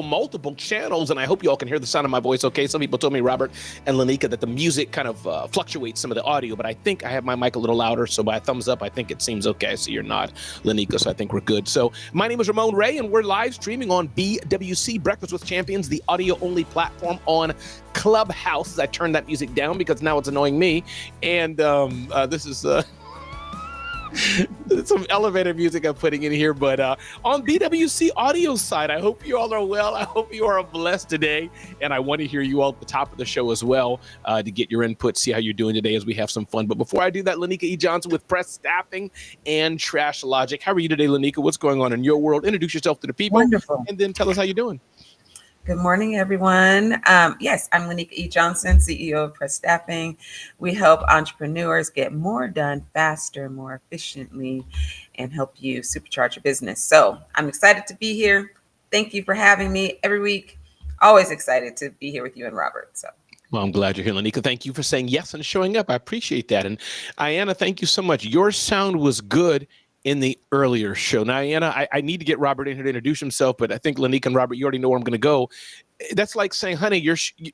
multiple channels, and I hope you all can hear the sound of my voice okay. Some people told me, Robert and Lanika, that the music kind of fluctuates some of the audio, but I think I have my mic a little louder, so by a thumbs up, I think it seems okay. So you're not, Lanika, so I think we're good. So my name is Ramon Ray, and we're live streaming on BWC, Breakfast with Champions, the audio-only platform on Clubhouse. I turned that music down because now it's annoying me, and this is... some elevator music I'm putting in here, but on BWC audio side, I hope you all are well. I hope you are blessed today, and I want to hear you all at the top of the show as well to get your input, see how you're doing today as we have some fun. But before I do that, Lanika E. Johnson with Press Staffing and Trash Logic. How are you today, Lanika? What's going on in your world? Introduce yourself to the people. Wonderful. And then tell us how you're doing. Good morning, everyone. Yes, I'm Lanika E. Johnson, CEO of Press Staffing. We help entrepreneurs get more done faster, more efficiently, and help you supercharge your business. So I'm excited to be here. Thank you for having me every week. Always excited to be here with you and Robert. Well, I'm glad you're here, Lanika. Thank you for saying yes and showing up. I appreciate that. And Ayanna, thank you so much. Your sound was good in the earlier show. Now, Ayanna, I need to get Robert in here to introduce himself, but I think Lanika and Robert, you already know where I'm going to go. That's like saying, honey,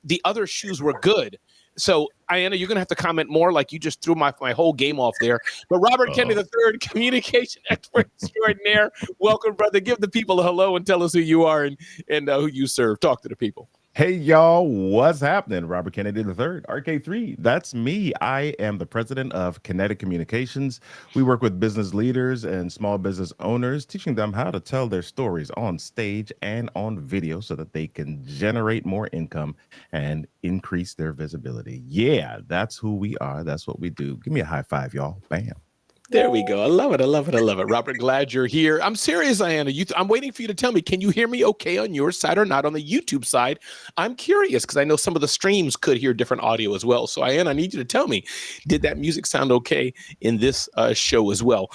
the other shoes were good. So, Ayanna, you're going to have to comment more, like you just threw my whole game off there. But Robert Kennedy III, communication expert extraordinaire, welcome, brother. Give the people a hello and tell us who you are and who you serve. Talk to the people. Hey, y'all, what's happening? Robert Kennedy III, RK3. That's me. I am the president of Kinetic Communications. We work with business leaders and small business owners, teaching them how to tell their stories on stage and on video so that they can generate more income and increase their visibility. Yeah, that's who we are. That's what we do. Give me a high five, y'all. Bam. There we go. I love it. I love it. I love it. Robert, glad you're here. I'm serious, Ayanna. I'm waiting for you to tell me, can you hear me okay on your side or not on the YouTube side? I'm curious because I know some of the streams could hear different audio as well. So, Ayanna, I need you to tell me, did that music sound okay in this show as well?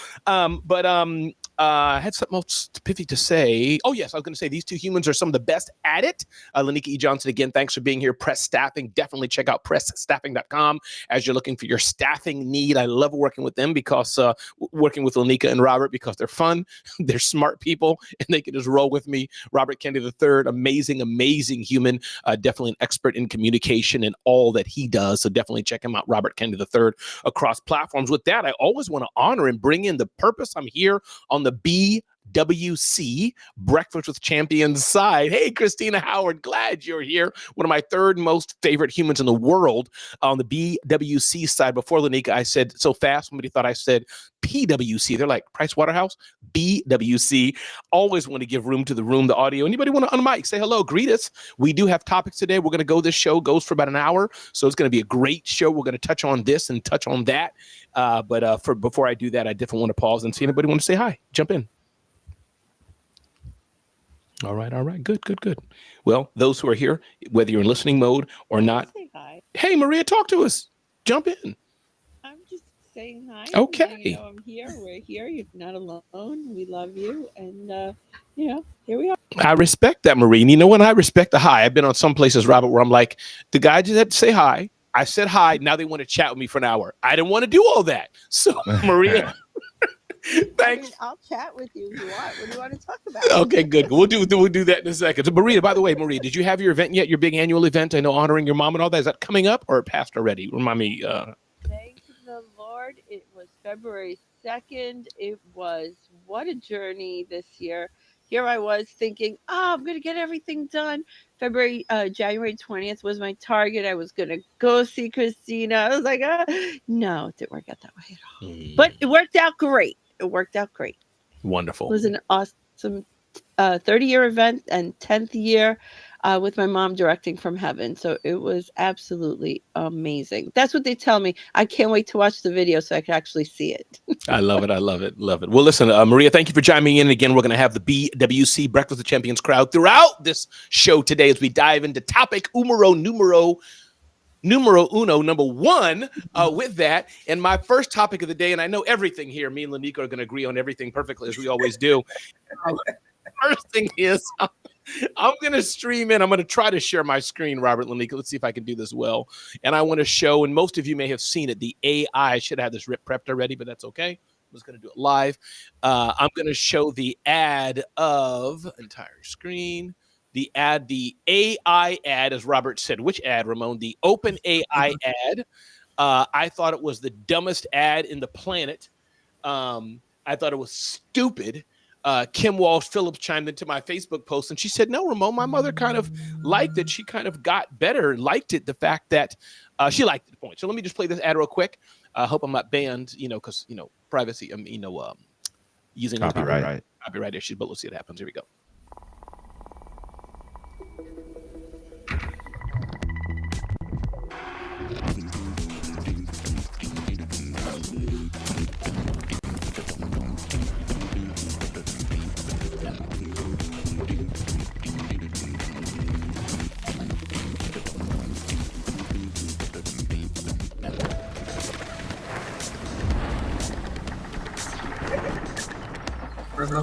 I had something else pithy to say. Oh, yes, I was going to say these two humans are some of the best at it. Lanika E. Johnson, again, thanks for being here. Press Staffing. Definitely check out pressstaffing.com as you're looking for your staffing need. I love working with them because working with Lanika and Robert because they're fun, they're smart people, and they can just roll with me. Robert Kennedy III, amazing, amazing human, definitely an expert in communication and all that he does. So definitely check him out, Robert Kennedy III, across platforms. With that, I always want to honor and bring in the purpose. I'm here on the BWC Breakfast with Champions side. Hey, Christina Howard, glad you're here. One of my third most favorite humans in the world on the BWC side. Before Lanika, I said so fast, somebody thought I said PWC. They're like, Price Waterhouse, BWC. Always want to give room to the room, the audio. Anybody want to on mic? Say hello, greet us. We do have topics today. We're going to go, this show goes for about an hour. So it's going to be a great show. We're going to touch on this and touch on that. Before I do that, I definitely want to pause and see anybody want to say hi. Jump in. All right. Good. Well, those who are here, whether you're in listening mode or not. Say hi. Hey, Maria, talk to us. Jump in. I'm just saying hi. Okay. I'm here. We're here. You're not alone. We love you. And, here we are. I respect that, Marie. And you know what? I respect the hi. I've been on some places, Robert, where I'm like, the guy just had to say hi. I said hi. Now they want to chat with me for an hour. I didn't want to do all that. So, Maria... Thanks. I'll chat with you if you want. What do you want to talk about? Okay, good. We'll do that in a second. So, Maria, by the way, did you have your event yet? Your big annual event? I know, honoring your mom and all that. Is that coming up or passed already? Remind me. Thank the Lord. It was February 2nd. It was, what a journey this year. Here I was thinking, I'm going to get everything done. January 20th was my target. I was going to go see Christina. I was like, no, it didn't work out that way at all. But it worked out great. Wonderful. It was an awesome 30-year event and 10th year with my mom directing from heaven. So it was absolutely amazing. That's what they tell me. I can't wait to watch the video so I can actually see it. I love it. Well, listen, Maria, thank you for chiming in. Again, we're going to have the BWC Breakfast with Champions crowd throughout this show today as we dive into topic numero uno, number one, with that. And my first topic of the day, and I know everything here, me and Lanika are going to agree on everything perfectly as we always do. First thing is, I'm going to stream in. I'm going to try to share my screen, Robert, Lanika. Let's see if I can do this well. And I want to show, and most of you may have seen it, the AI. I should have this prepped already, but that's okay. I'm just going to do it live. I'm going to show the ad of entire screen. the AI ad, as Robert said. Which ad, Ramon? The Open AI ad. I thought it was the dumbest ad in the planet. I thought it was stupid. Kim Walsh Phillips chimed into my Facebook post and she said, no, Ramon, my mother kind of liked it. She kind of got better and liked it. The fact that she liked the point. So let me just play this ad real quick. I hope I'm not banned, because, privacy, using Copyright issues, but let's see what happens. Here we go. Come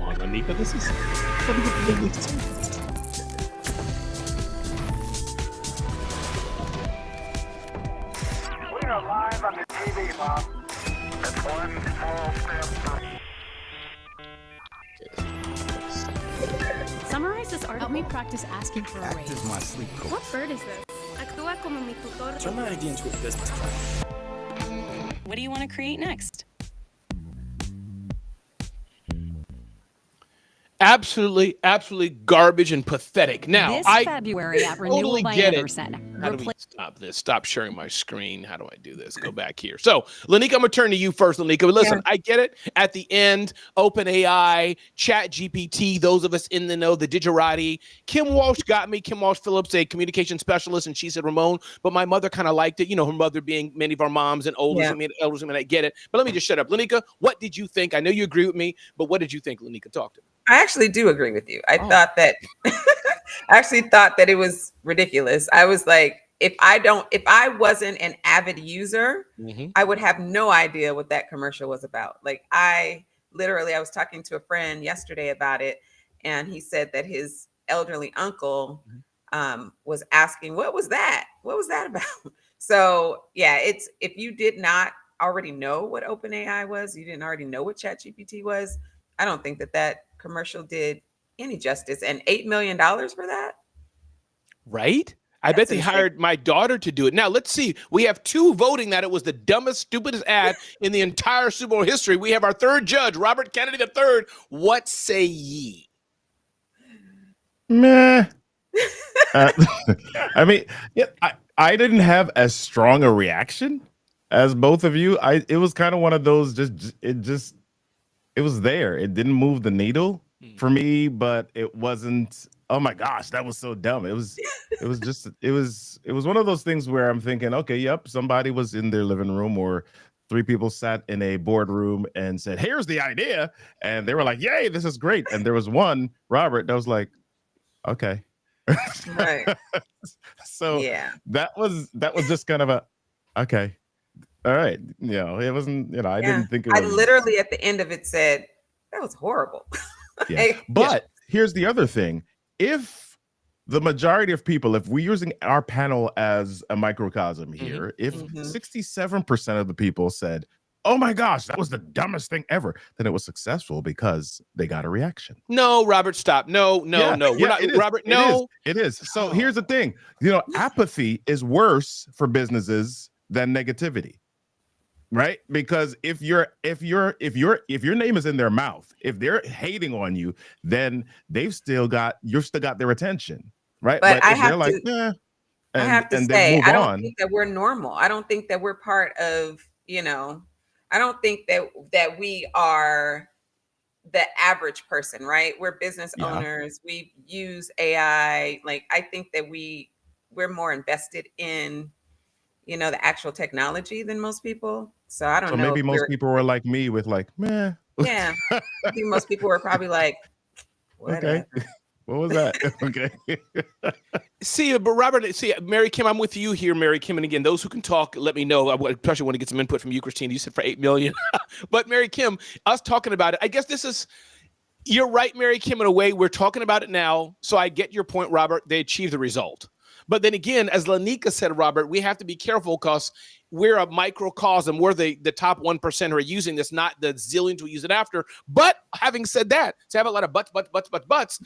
on, Anika, this is. We are live on the TV, Mom. That's one small step for. Summarize this article. Help me practice asking for a raise. Act as my sleep coach. What bird is this? Actúa como mi tutor. Turn my idea into a business plan. What do you want to create next? Absolutely garbage and pathetic. Now, this I February at totally Renewal by get Anderson. it. How do we stop this? Stop sharing my screen. How do I do this? Go back here. So, Lanika, I'm going to turn to you first, Lanika. But listen, I get it. At the end, OpenAI, ChatGPT, those of us in the know, the digerati. Kim Walsh got me. Kim Walsh Phillips, a communication specialist, and she said, Ramon, but my mother kind of liked it. Her mother being many of our moms and elders women, I get it. But let me just shut up. Lanika, what did you think? I know you agree with me, but what did you think, Lanika? Talk to me. I actually do agree with you. I actually thought that it was ridiculous. I was like, if I wasn't an avid user, I would have no idea what that commercial was about. Like I was talking to a friend yesterday about it, and he said that his elderly uncle was asking, what was that? What was that about? So yeah, if you did not already know what OpenAI was, you didn't already know what ChatGPT was, I don't think that commercial did any justice. And $8 million for that? Right? I bet they hired my daughter to do it. Now, let's see. We have two voting that it was the dumbest, stupidest ad in the entire Super Bowl history. We have our third judge, Robert Kennedy III. What say ye? Meh. I mean, I didn't have as strong a reaction as both of you. It was kind of one of those, it was there. It didn't move the needle for me, but it wasn't, oh my gosh, that was so dumb. It was one of those things where I'm thinking, okay, yep, somebody was in their living room or three people sat in a boardroom and said, here's the idea. And they were like, yay, this is great. And there was one, Robert, that was like, okay. Right. So that was just kind of a, okay. All right. It wasn't, I didn't think it was. I literally at the end of it said, that was horrible. But here's the other thing. If the majority of people, if we're using our panel as a microcosm here, if 67% of the people said, oh my gosh, that was the dumbest thing ever, then it was successful because they got a reaction. No, Robert, stop. No. We're not, Robert, no. It is. So here's the thing. Apathy is worse for businesses than negativity. Right? Because if your name is in their mouth, if they're hating on you, then you've still got their attention. Right. But I have to say, I don't think that we're normal. I don't think that we're part of, I don't think that we are the average person, right? We're business owners. We use AI. Like, I think that we're more invested in, the actual technology than most people. So I don't know. So maybe most people were like me with like, meh. Yeah. I think most people were probably like, whatever. Okay. What was that? Okay. But Robert, Mary Kim, I'm with you here, Mary Kim. And again, those who can talk, let me know. I especially want to get some input from you, Christine. You said for 8 million. But Mary Kim, us talking about it, I guess you're right, Mary Kim, in a way. We're talking about it now. So I get your point, Robert. They achieved the result. But then again, as Lanika said, Robert, we have to be careful because we're a microcosm. We're the top 1% who are using this, not the zillions who use it after. But having said that, to have a lot of buts,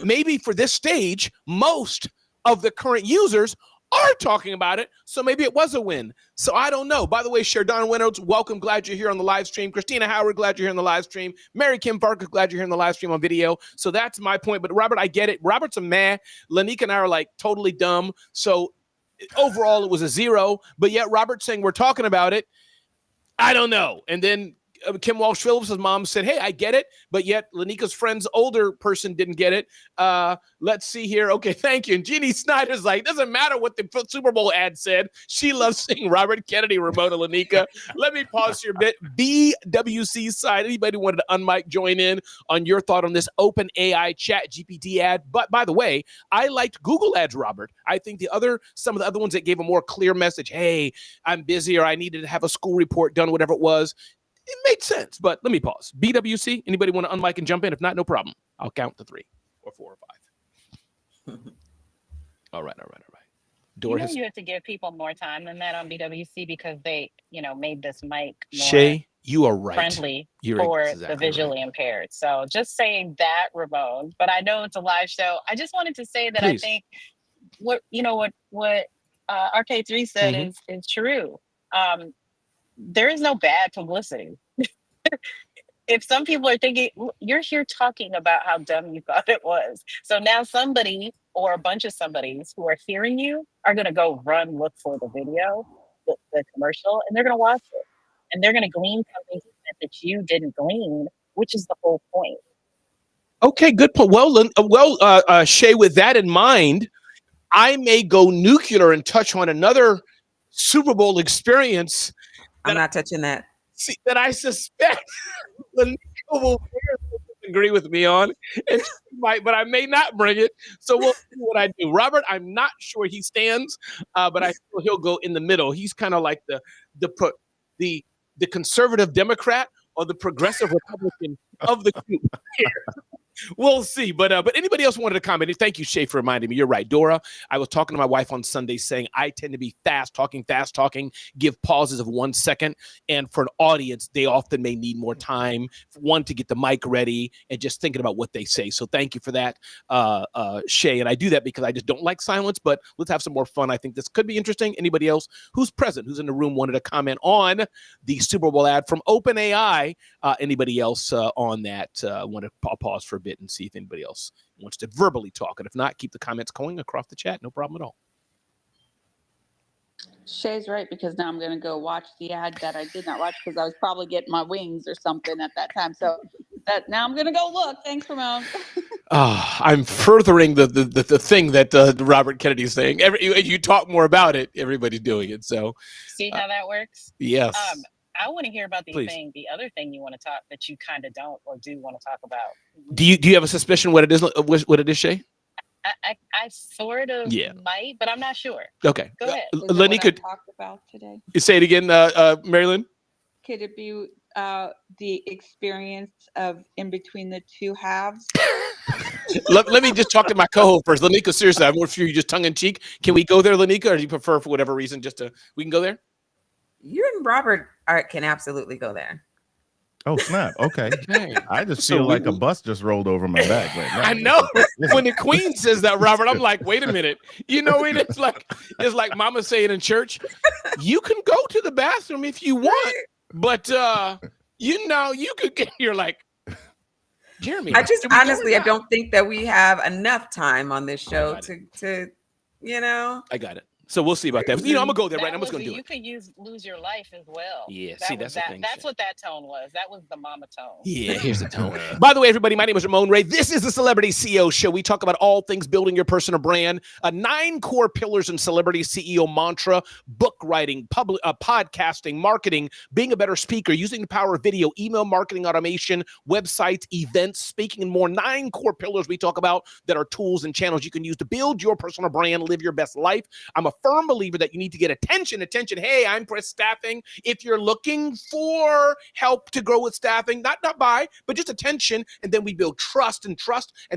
maybe for this stage, most of the current users are talking about it, so maybe it was a win. So I don't know. By the way, Sherdon Reynolds, welcome. Glad you're here on the live stream. Christina Howard, glad you're here on the live stream. Mary Kim Parker, glad you're here on the live stream on video. So that's my point. But Robert, I get it. Robert's a meh. Lanika and I are like totally dumb. So overall, it was a 0. But yet Robert's saying we're talking about it. I don't know. And then Kim Walsh Phillips' mom said, hey, I get it, but yet Lanika's friend's older person didn't get it. Let's see here. Okay, thank you. And Jeannie Snyder's like, doesn't matter what the Super Bowl ad said. She loves seeing Robert Kennedy, Ramona Lanika. Let me pause here a bit. BWC side, anybody wanted to unmic join in on your thought on this open AI chat GPT ad? But by the way, I liked Google ads, Robert. I think some of the other ones that gave a more clear message, hey, I'm busy, or I needed to have a school report done, whatever it was. It made sense, but let me pause. BWC, anybody want to unmic and jump in? If not, no problem. I'll count to 3 or 4 or 5. All right. You have to give people more time than that on BWC because they, made this mic more Shay, you are right. friendly You're for exactly the visually impaired. So just saying that, Ramon. But I know it's a live show. I just wanted to say that Please. I think what RK3 said is true. There is no bad publicity. If some people are thinking, you're here talking about how dumb you thought it was. So now somebody or a bunch of somebodies who are hearing you are going to go look for the video, the commercial, and they're going to watch it. And they're going to glean something that you didn't glean, which is the whole point. Okay, good point. Well, Shay, with that in mind, I may go nuclear and touch on another Super Bowl experience. I'm not touching that. See, that I suspect Lanika will agree with me on, and she might, but I may not bring it. So we'll see what I do. Robert, I'm not sure he stands, but I feel he'll go in the middle. He's kind of like the conservative Democrat or the progressive Republican of the group here. We'll see. But anybody else wanted to comment? Thank you, Shay, for reminding me. You're right. Dora, I was talking to my wife on Sunday saying I tend to be fast talking, give pauses of 1 second. And for an audience, they often may need more time, one, to get the mic ready and just thinking about what they say. So thank you for that, Shay. And I do that because I just don't like silence, but let's have some more fun. I think this could be interesting. Anybody else who's present, who's in the room, wanted to comment on the Super Bowl ad from OpenAI? Anybody else on that? Want to pause for a bit and see if anybody else wants to verbally talk. And if not, keep the comments going across the chat. No problem at all. Shay's right, because now I'm going to go watch the ad that I did not watch because I was probably getting my wings or something at that time. So now I'm going to go look. Thanks, Ramon. I'm furthering the thing that Robert Kennedy is saying. You talk more about it, everybody's doing it. So see how that works? Yes. I want to hear about the other thing you want to talk that you kind of don't or do want to talk about. Do you have a suspicion what it is, Shay? I sort of might, but I'm not sure. Okay. Go ahead. Lanika talked about today. Say it again, Marilyn. Could it be the experience of in between the two halves? let me just talk to my co-host first. Lanika, seriously, I'm more sure you just tongue in cheek. Can we go there, Lanika, or do you prefer for whatever reason we can go there? You and Robert can absolutely go there. Oh, snap. Okay. Dang. I just feel like a bus just rolled over my back right now. I know. When the Queen says that, Robert, I'm like, wait a minute. It's like Mama saying in church, you can go to the bathroom if you want, but you could get. You're like, Jeremy. I just honestly, I don't think that we have enough time on this show to. I got it. So we'll see about that. I'm gonna go there right now. I'm just gonna do it. You could lose your life as well. Yeah, that's the thing. That's what that tone was. That was the mama tone. Yeah, here's the tone. By the way, everybody, my name is Ramon Ray. This is the Celebrity CEO Show. We talk about all things building your personal brand. 9 core pillars in celebrity CEO mantra: book writing, podcasting, marketing, being a better speaker, using the power of video, email marketing automation, websites, events, speaking, and more. 9 core pillars we talk about that are tools and channels you can use to build your personal brand, live your best life. I'm a firm believer that you need to get attention. Hey, I'm Press Staffing. If you're looking for help to grow with staffing, not buy, but just attention. And then we build trust, and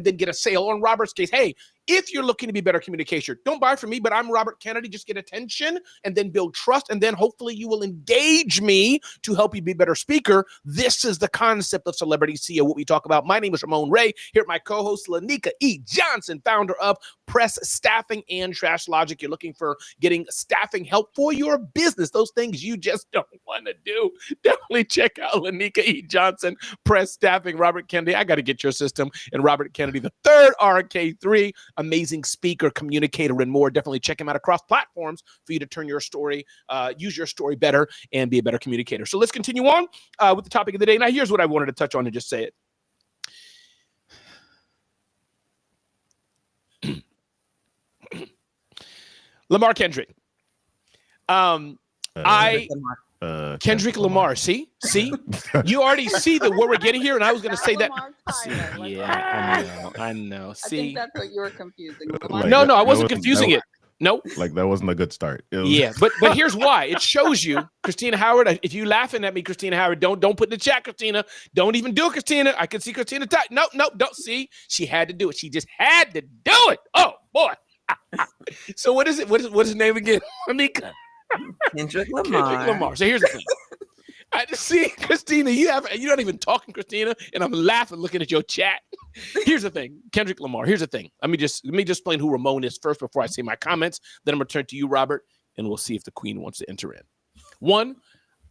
then get a sale. On Robert's case, hey, if you're looking to be a better communicator, don't buy from me, but I'm Robert Kennedy. Just get attention and then build trust. And then hopefully you will engage me to help you be a better speaker. This is the concept of Celebrity CEO, what we talk about. My name is Ramon Ray. Here at my co-host, Lanika E. Johnson, founder of Press Staffing and Trash Logic. You're looking for getting staffing help for your business. Those things you just don't want to do. Definitely check out Lanika E. Johnson, Press Staffing, Robert Kennedy. I got to get your system. And Robert Kennedy, the third, RK3. Amazing speaker, communicator, and more. Definitely check him out across platforms for you to turn your story, use your story better, and be a better communicator. So let's continue on with the topic of the day. Now, here's what I wanted to touch on and just say it. Lamar Kendrick. Kendrick Lamar. See, you already see where we're getting here, and I was going to say that. Yeah, I know. See, I think that's what you were confusing. No, I wasn't confusing it. Nope. Like that wasn't a good start. Yeah, but here's why. It shows you, Christina Howard. If you laughing at me, Christina Howard, don't put in the chat, Christina. Don't even do it, Christina. I can see Christina. Nope, don't see. She had to do it. She just had to do it. Oh boy. So what is it? What is his name again? Kendrick Lamar. So here's the thing. I just see Christina. You're not even talking, Christina, and I'm laughing looking at your chat. Here's the thing, Kendrick Lamar. Here's the thing. Let me just explain who Ramon is first before I say my comments. Then I'm gonna turn to you, Robert, and we'll see if the Queen wants to enter in. One,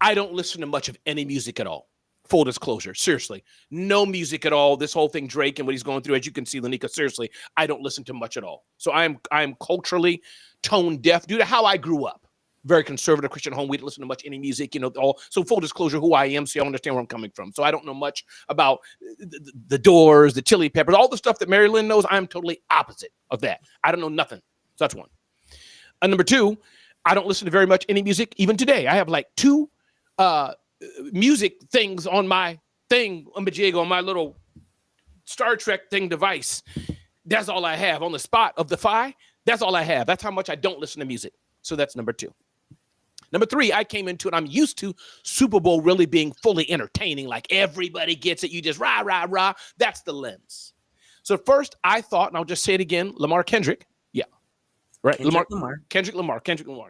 I don't listen to much of any music at all. Full disclosure, seriously, no music at all. This whole thing, Drake and what he's going through, as you can see, Lanika, seriously, I don't listen to much at all. So I am culturally tone deaf due to how I grew up. Very conservative Christian home. We didn't listen to much any music, all. So full disclosure, who I am, so you understand where I'm coming from. So I don't know much about the Doors, the Chili Peppers, all the stuff that Mary Lynn knows. I'm totally opposite of that. I don't know nothing. So that's one. Number two, I don't listen to very much any music even today. I have like 2 music things on my thing, on my little Star Trek thing device. That's all I have on the spot of the Fi. That's all I have. That's how much I don't listen to music. So that's number 2. Number 3, I came into it. I'm used to Super Bowl really being fully entertaining. Like everybody gets it. You just rah, rah, rah. That's the lens. So first I thought, and I'll just say it again, Lamar Kendrick. Yeah. Right. Kendrick Lamar.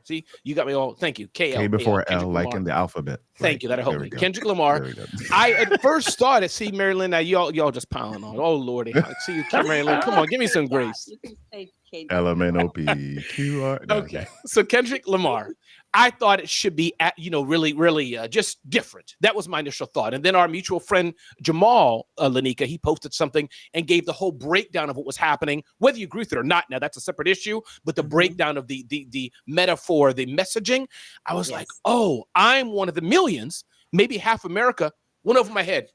See, you got me all. Thank you. K before L, like in the alphabet. Thank you. That'll help me. Kendrick Lamar. I at first thought, see, Marilyn, now y'all just piling on. Oh, Lordy. I see you, Marilyn. Come on, give me some grace. You can say LMNOPQR. Okay. So Kendrick Lamar. I thought it should be, really just different. That was my initial thought. And then our mutual friend, Jamal Lanika, he posted something and gave the whole breakdown of what was happening, whether you agree with it or not. Now, that's a separate issue, but the breakdown of the metaphor, the messaging, I was like, oh, I'm one of the millions, maybe half America, went over my head.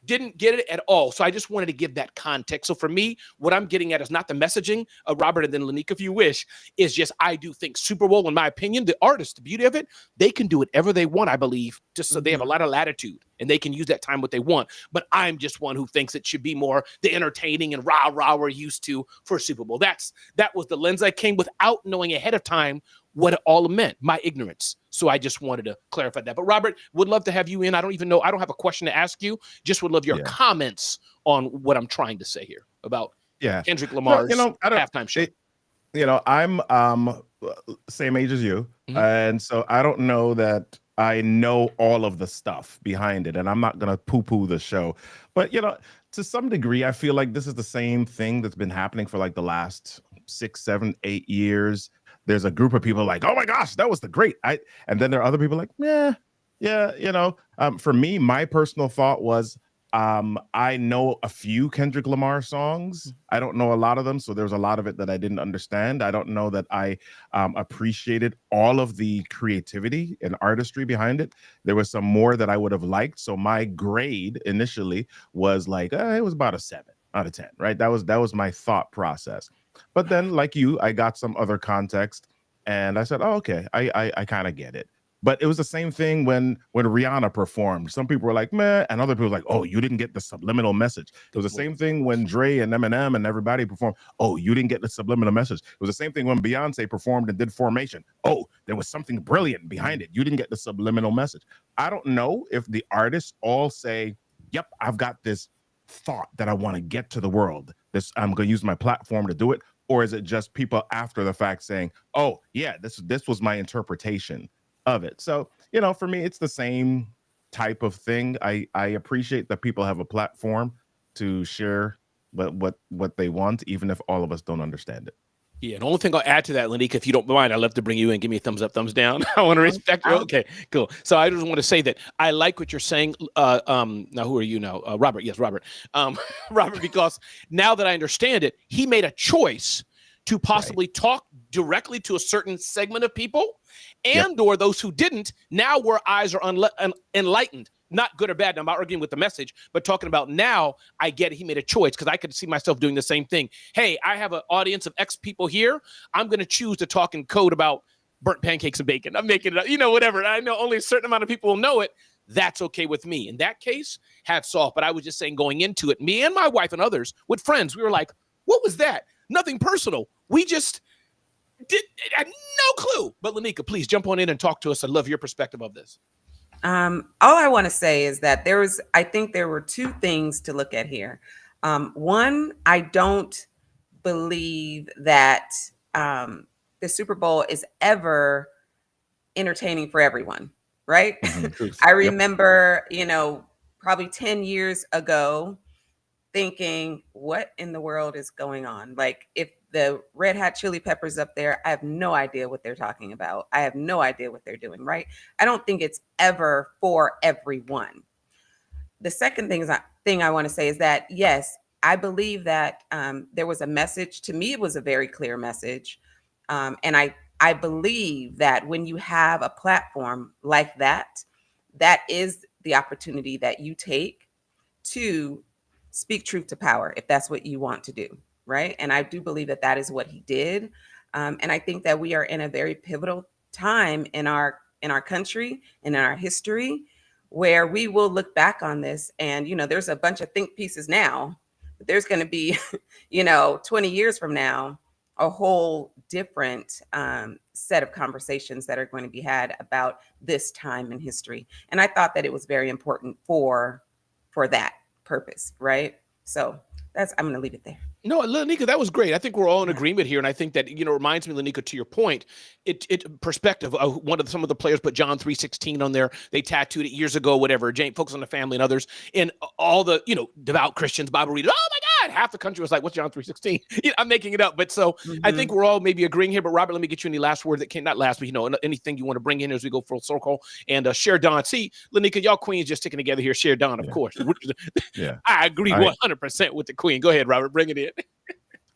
Didn't get it at all. So I just wanted to give that context. So for me, what I'm getting at is not the messaging, Robert, and then Lanika, if you wish, is just I do think Super Bowl, in my opinion, the artists, the beauty of it, they can do whatever they want, I believe, just so they have a lot of latitude and they can use that time what they want. But I'm just one who thinks it should be more the entertaining and rah-rah we're used to for Super Bowl. That was the lens I came without knowing ahead of time what it all meant, my ignorance. So I just wanted to clarify that. But Robert, would love to have you in. I don't even know. I don't have a question to ask you. Just would love your comments on what I'm trying to say here about Kendrick Lamar's halftime show. I'm same age as you. Mm-hmm. And so I don't know that I know all of the stuff behind it. And I'm not going to poo-poo the show. But, to some degree, I feel like this is the same thing that's been happening for like the last 6, 7, 8 years. There's a group of people like, oh my gosh, that was great. And then there are other people like, for me, my personal thought was, I know a few Kendrick Lamar songs. I don't know a lot of them. So there's a lot of it that I didn't understand. I don't know that I appreciated all of the creativity and artistry behind it. There was some more that I would have liked. So my grade initially was like, it was about a 7 out of 10, right? That was my thought process. But then, like you, I got some other context and I said, oh, okay, I kind of get it. But it was the same thing when Rihanna performed. Some people were like, meh, and other people were like, oh, you didn't get the subliminal message. It was the same thing when Dre and Eminem and everybody performed. Oh, you didn't get the subliminal message. It was the same thing when Beyonce performed and did Formation. Oh, there was something brilliant behind it. You didn't get the subliminal message. I don't know if the artists all say, yep, I've got this thought that I want to get to the world. I'm going to use my platform to do it. Or is it just people after the fact saying, oh, yeah, this was my interpretation of it? So, for me, it's the same type of thing. I appreciate that people have a platform to share what they want, even if all of us don't understand it. Yeah, the only thing I'll add to that, Lanika, if you don't mind, I'd love to bring you in. Give me a thumbs up, thumbs down. I want to respect you. Okay, cool. So I just want to say that I like what you're saying. Now, who are you now? Robert. Yes, Robert. Robert, because now that I understand it, he made a choice to possibly talk directly to a certain segment of people, and or those who didn't. Now where eyes are enlightened. Not good or bad. I'm not arguing with the message, but talking about now, I get it. He made a choice because I could see myself doing the same thing. Hey, I have an audience of X people here. I'm going to choose to talk in code about burnt pancakes and bacon. I'm making it up, whatever. I know only a certain amount of people will know it. That's okay with me. In that case, hats off. But I was just saying going into it, me and my wife and others with friends, we were like, what was that? Nothing personal. We just had no clue. But Lanika, please jump on in and talk to us. I love your perspective of this. All I want to say is that I think there were two things to look at here. One, I don't believe that the Super Bowl is ever entertaining for everyone, right? I remember, probably 10 years ago thinking, what in the world is going on? Like, if the Red Hot Chili Peppers up there, I have no idea what they're talking about. I have no idea what they're doing, right? I don't think it's ever for everyone. The second thing I want to say is that, yes, I believe that there was a message. To me, it was a very clear message. And I believe that when you have a platform like that, that is the opportunity that you take to speak truth to power, if that's what you want to do. Right. And I do believe that that is what he did. And I think that we are in a very pivotal time in our country and in our history where we will look back on this. And, there's a bunch of think pieces now, but there's going to be, 20 years from now, a whole different set of conversations that are going to be had about this time in history. And I thought that it was very important for that purpose. Right. So I'm going to leave it there. No, Lanika, that was great. I think we're all in agreement here. And I think that, reminds me, Lanika, to your point, it perspective of some of the players put John 3:16 on there. They tattooed it years ago, whatever. Jane, Focus on the Family and others. And all the, devout Christians, Bible readers, oh my God, half the country was like, what's John 3:16? I'm making it up. But so I think we're all maybe agreeing here. But Robert, let me get you any last word that came, not last, but, anything you want to bring in as we go full circle. And share Don. See, Lanika, y'all queens just sticking together here. Share Don, of course. Yeah. I agree 100% with the queen. Go ahead, Robert, bring it in.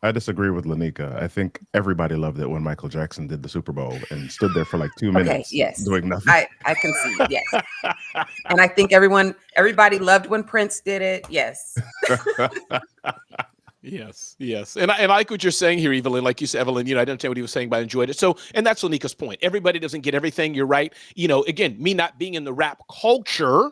I disagree with Lanika. I think everybody loved it when Michael Jackson did the Super Bowl and stood there for like 2 minutes doing nothing. I can see it, yes. And I think everybody loved when Prince did it, yes. Yes. And I like what you're saying here, Evelyn. Like you said, Evelyn, I didn't understand what he was saying, but I enjoyed it. So, and that's Lanika's point. Everybody doesn't get everything. You're right. Again, me not being in the rap culture,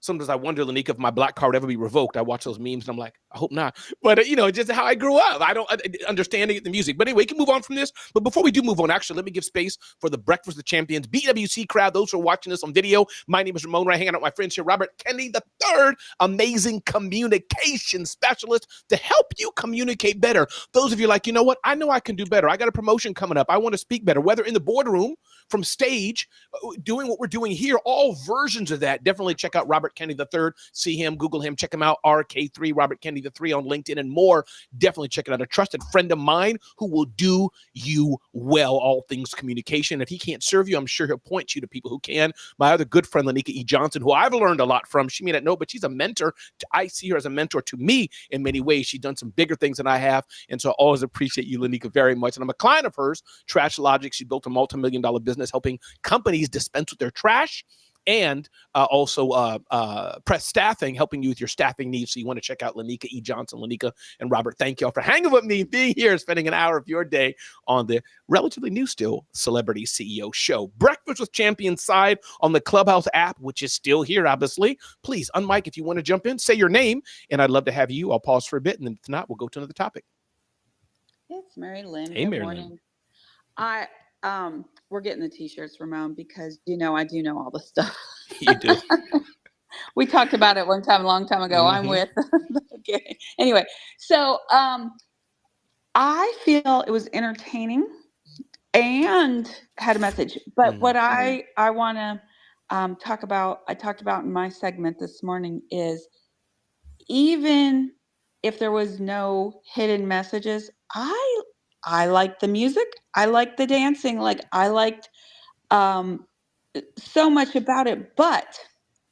sometimes I wonder, Lanika, if my black card would ever be revoked. I watch those memes and I'm like, I hope not. But, just how I grew up. I don't understanding the music. But anyway, we can move on from this. But before we do move on, actually, let me give space for the Breakfast of the Champions BWC crowd. Those who are watching this on video, my name is Ramon. Right, hanging out with my friends here, Robert Kennedy III, amazing communication specialist to help you communicate better. Those of you like, you know what? I know I can do better. I got a promotion coming up. I want to speak better, whether in the boardroom, from stage, doing what we're doing here, all versions of that. Definitely check out Robert Kennedy III. See him, Google him, check him out, RK3, Robert Kennedy III on LinkedIn and more. Definitely check it out. A trusted friend of mine who will do you well, all things communication. If he can't serve you, I'm sure he'll point you to people who can. My other good friend, Lanika E. Johnson, who I've learned a lot from. She may not know, but she's a mentor. I see her as a mentor to me in many ways. She's done some bigger things than I have. And so I always appreciate you, Lanika, very much. And I'm a client of hers, Trash Logic. She built a multi-million-dollar business helping companies dispense with their trash and also Press Staffing, helping you with your staffing needs. So you want to check out Lanika E. Johnson. Lanika and Robert, thank y'all for hanging with me, being here, spending an hour of your day on the relatively new still Celebrity CEO Show. Breakfast with Champions side on the Clubhouse app, which is still here, obviously. Please, unmic if you want to jump in, say your name, and I'd love to have you. I'll pause for a bit, and if not, we'll go to another topic. It's Mary Lynn. Hey, Good Mary morning. We're getting the t-shirts, Ramon, because I do know all the stuff. You do. We talked about it one time, a long time ago. I'm with. Okay. Anyway, so I feel it was entertaining and had a message. But what I want to talk about, I talked about in my segment this morning, is even if there was no hidden messages, I liked the music. I liked the dancing. Like I liked so much about it. But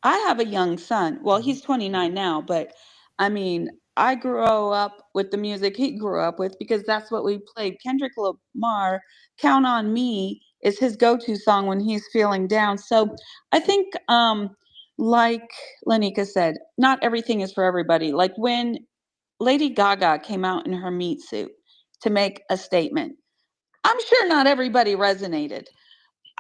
I have a young son. Well, he's 29 now, but I mean, I grew up with the music he grew up with because that's what we played. Kendrick Lamar, Count on Me is his go-to song when he's feeling down. So I think like Lanika said, not everything is for everybody. Like when Lady Gaga came out in her meat suit to make a statement, I'm sure not everybody resonated.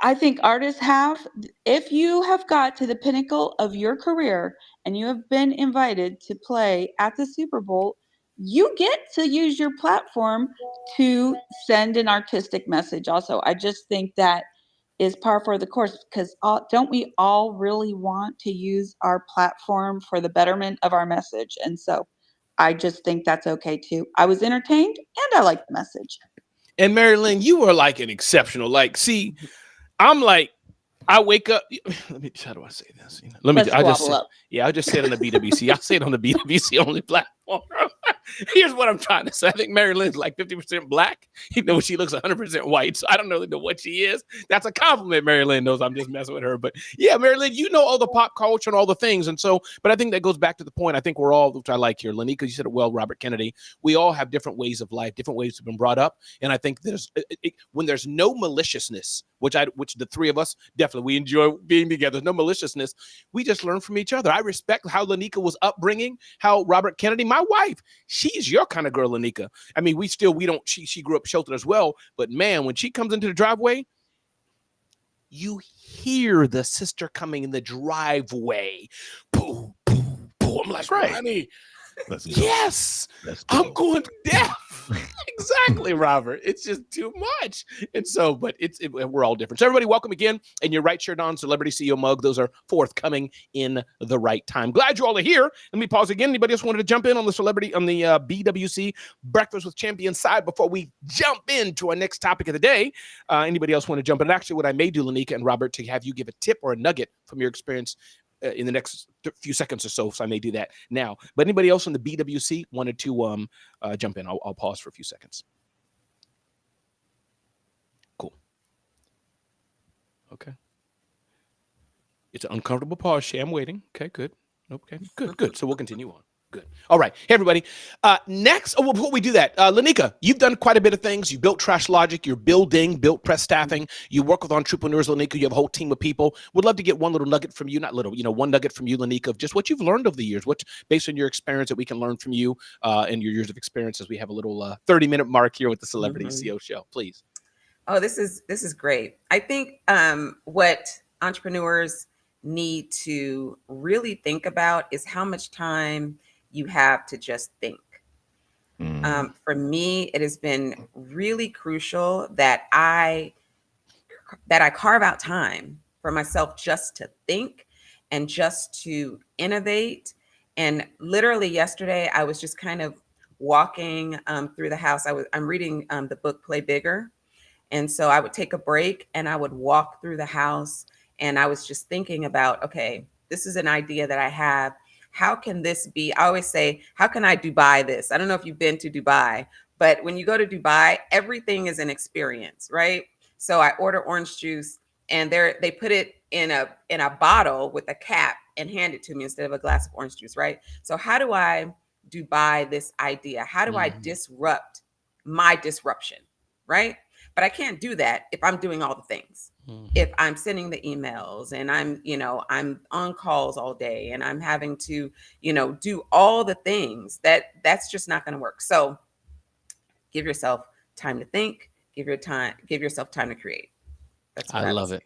I think artists have, if you have got to the pinnacle of your career and you have been invited to play at the Super Bowl, you get to use your platform to send an artistic message. Also, I just think that is par for the course because don't we all really want to use our platform for the betterment of our message? And so I just think that's okay too. I was entertained and I liked the message. And Mary Lynn, you were like an exceptional. Like, see, I'm like, I wake up. Let me. How do I say this? Let's I just. up. Yeah, I just say it on the BWC. I say it on the BWC only platform. Here's what I'm trying to say. I think Mary Lynn's like 50% black. She looks 100% white. So I don't really know what she is. That's a compliment. Mary Lynn knows I'm just messing with her. But yeah, Mary Lynn, you know all the pop culture and all the things. And so, but I think that goes back to the point. I think we're all, which I like here, Lanika, you said it well, Robert Kennedy. We all have different ways of life, different ways we've been brought up. And I think when there's no maliciousness, which the three of us definitely, we enjoy being together. There's no maliciousness. We just learn from each other. I respect how Lanika was upbringing, how Robert Kennedy, my wife, she's your kind of girl, Lanika. I mean, she grew up sheltered as well, but man, when she comes into the driveway, you hear the sister coming in the driveway. Pooh, pooh, pooh. I'm like, right. honey, yes, I'm going deaf. Exactly, Robert. It's just too much. And so, but we're all different. So everybody, welcome again. And you're right, shirt on, Celebrity CEO mug. Those are forthcoming in the right time. Glad you all are here. Let me pause again. Anybody else wanted to jump in on the BWC Breakfast with Champions side before we jump into our next topic of the day? Anybody else want to jump in? And actually, what I may do, Lanika and Robert, to have you give a tip or a nugget from your experience in the next few seconds or so I may do that now. But anybody else on the BWC wanted to jump in? I'll pause for a few seconds. Cool. Okay. It's an uncomfortable pause, Shay. I'm waiting. Okay, good. Okay, good. So we'll continue on. Good. All right. Hey, everybody. Next, before we do that, Lanika, you've done quite a bit of things. You built Trash Logic. You're built Press Staffing. You work with entrepreneurs, Lanika. You have a whole team of people. Would love to get one little nugget from you, one nugget from you, Lanika, of just what you've learned over the years. What, based on your experience, that we can learn from you and your years of experience as we have a little 30-minute mark here with the Celebrity CEO Show. Please. Oh, this is great. I think what entrepreneurs need to really think about is how much time you have to just think. For me, it has been really crucial that I carve out time for myself just to think and just to innovate. And literally yesterday, I was just kind of walking through the house. I'm reading the book Play Bigger. And so I would take a break and I would walk through the house and I was just thinking about, okay, this is an idea that I have. How can this be? I always say, how can I Dubai this? I don't know if you've been to Dubai, but when you go to Dubai, everything is an experience, right? So I order orange juice and they put it in a bottle with a cap and hand it to me instead of a glass of orange juice, right? So how do I Dubai this idea? How do I disrupt my disruption, right? But I can't do that if I'm doing all the things. If I'm sending the emails and I'm on calls all day and I'm having to, do all the things, that's just not going to work. So give yourself time to think, give yourself time to create. That's what I I would love say. it.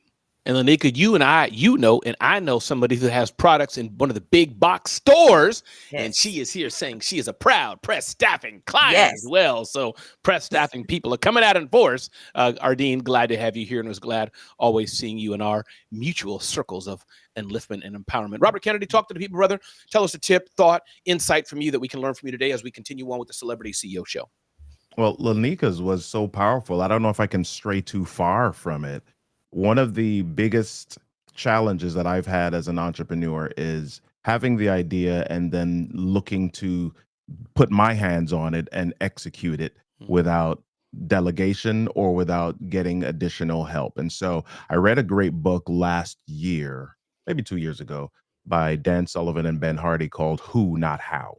And Lanika, and I know somebody who has products in one of the big box stores, and Yes. she is here saying she is a proud Press Staffing client as Yes. well. So Press Staffing people are coming out in force. Ardeen, glad to have you here, and was glad always seeing you in our mutual circles of enliftment and empowerment. Robert Kennedy, talk to the people, brother. Tell us a tip, thought, insight from you that we can learn from you today as we continue on with the Celebrity CEO Show. Well, Lanika's was so powerful. I don't know if I can stray too far from it. One of the biggest challenges that I've had as an entrepreneur is having the idea and then looking to put my hands on it and execute it without delegation or without getting additional help. And so I read a great book last year, maybe 2 years ago, by Dan Sullivan and Ben Hardy called Who, Not How.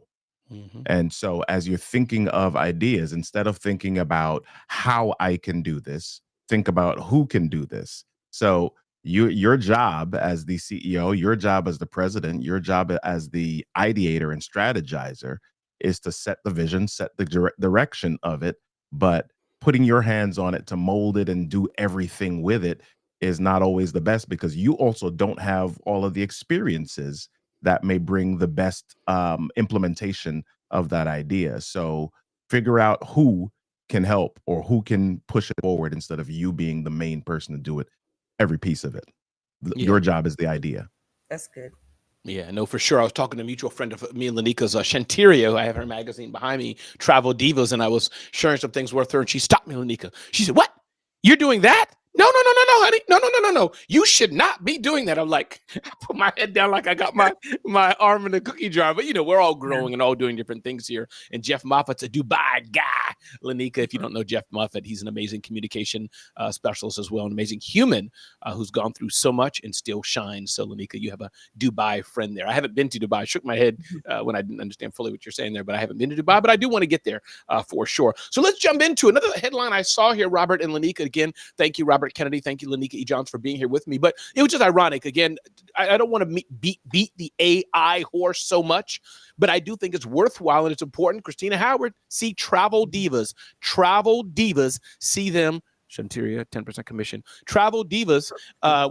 And so, as you're thinking of ideas, instead of thinking about how I can do this, think about who can do this. So, your job as the CEO, your job as the president, your job as the ideator and strategizer is to set the vision, set the direction of it. But putting your hands on it to mold it and do everything with it is not always the best, because you also don't have all of the experiences that may bring the best implementation of that idea. So figure out who can help or who can push it forward instead of you being the main person to do it, every piece of it. Your job is the idea. That's good. Yeah, no, for sure. I was talking to a mutual friend of me and Lanika's, Shantiria, who I have her magazine behind me, Travel Divas, and I was sharing some things with her, and she stopped me, Lanika. She said, "What? You're doing that? No, honey. No. You should not be doing that." I'm like, I put my head down like I got my arm in a cookie jar. But, we're all growing and all doing different things here. And Jeff Moffat's a Dubai guy. Lanika, if you don't know Jeff Moffat, he's an amazing communication specialist as well, an amazing human who's gone through so much and still shines. So, Lanika, you have a Dubai friend there. I haven't been to Dubai. I shook my head when I didn't understand fully what you're saying there, but I haven't been to Dubai, but I do want to get there for sure. So let's jump into another headline I saw here, Robert and Lanika. Again, thank you, Robert Kennedy. Thank you, Lanika E. Johns, for being here with me. But it was just ironic. Again, I don't want to beat the AI horse so much, but I do think it's worthwhile and it's important. Christina Howard, see Travel Divas. Travel Divas, see them. Shantiria, 10% commission. Travel Divas,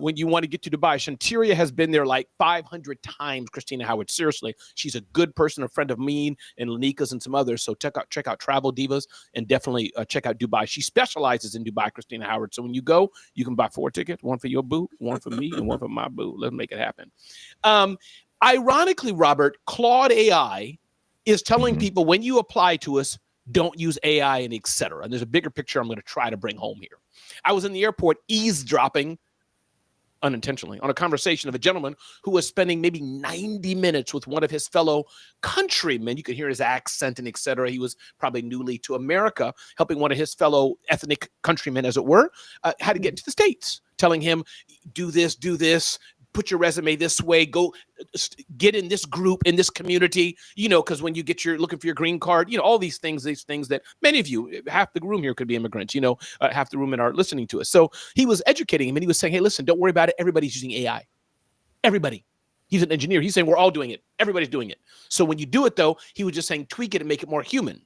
when you want to get to Dubai. Shantiria has been there like 500 times, Christina Howard. Seriously, she's a good person, a friend of mine and Lanika's and some others. So check out Travel Divas and definitely check out Dubai. She specializes in Dubai, Christina Howard. So when you go, you can buy 4 tickets, one for your boo, one for me, and one for my boo. Let's make it happen. Ironically, Robert, Claude AI is telling people when you apply to us, don't use AI and et cetera. And there's a bigger picture I'm going to try to bring home here. I was in the airport eavesdropping unintentionally on a conversation of a gentleman who was spending maybe 90 minutes with one of his fellow countrymen. You could hear his accent and et cetera. He was probably newly to America, helping one of his fellow ethnic countrymen, as it were, how to get to the States, telling him, do this, put your resume this way, go get in this group, in this community, because when you looking for your green card, all these things that many of you, half the room here could be immigrants, half the room are listening to us. So he was educating him and he was saying, hey, listen, don't worry about it. Everybody's using AI. Everybody. He's an engineer. He's saying we're all doing it. Everybody's doing it. So when you do it, though, he was just saying tweak it and make it more human.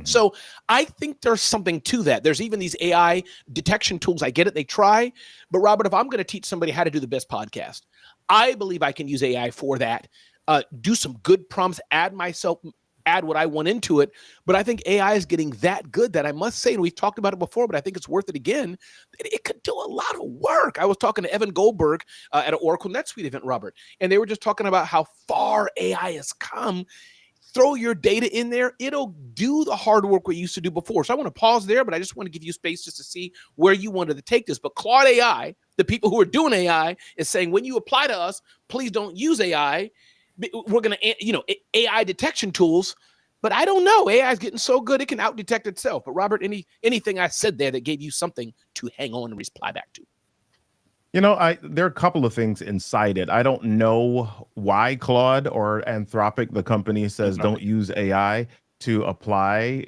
So I think there's something to that. There's even these AI detection tools. I get it. They try. But Robert, if I'm going to teach somebody how to do the best podcast, I believe I can use AI for that. Do some good prompts, add what I want into it. But I think AI is getting that good that I must say, and we've talked about it before, but I think it's worth it again, that it could do a lot of work. I was talking to Evan Goldberg at an Oracle NetSuite event, Robert, and they were just talking about how far AI has come. Throw your data in there. It'll do the hard work we used to do before. So I want to pause there, but I just want to give you space just to see where you wanted to take this. But Claude AI, the people who are doing AI, is saying when you apply to us, please don't use AI. We're going to, AI detection tools. But I don't know. AI is getting so good, it can out-detect itself. But Robert, anything I said there that gave you something to hang on and reply back to? There are a couple of things inside it. I don't know why Claude or Anthropic, the company, says don't use AI. to apply,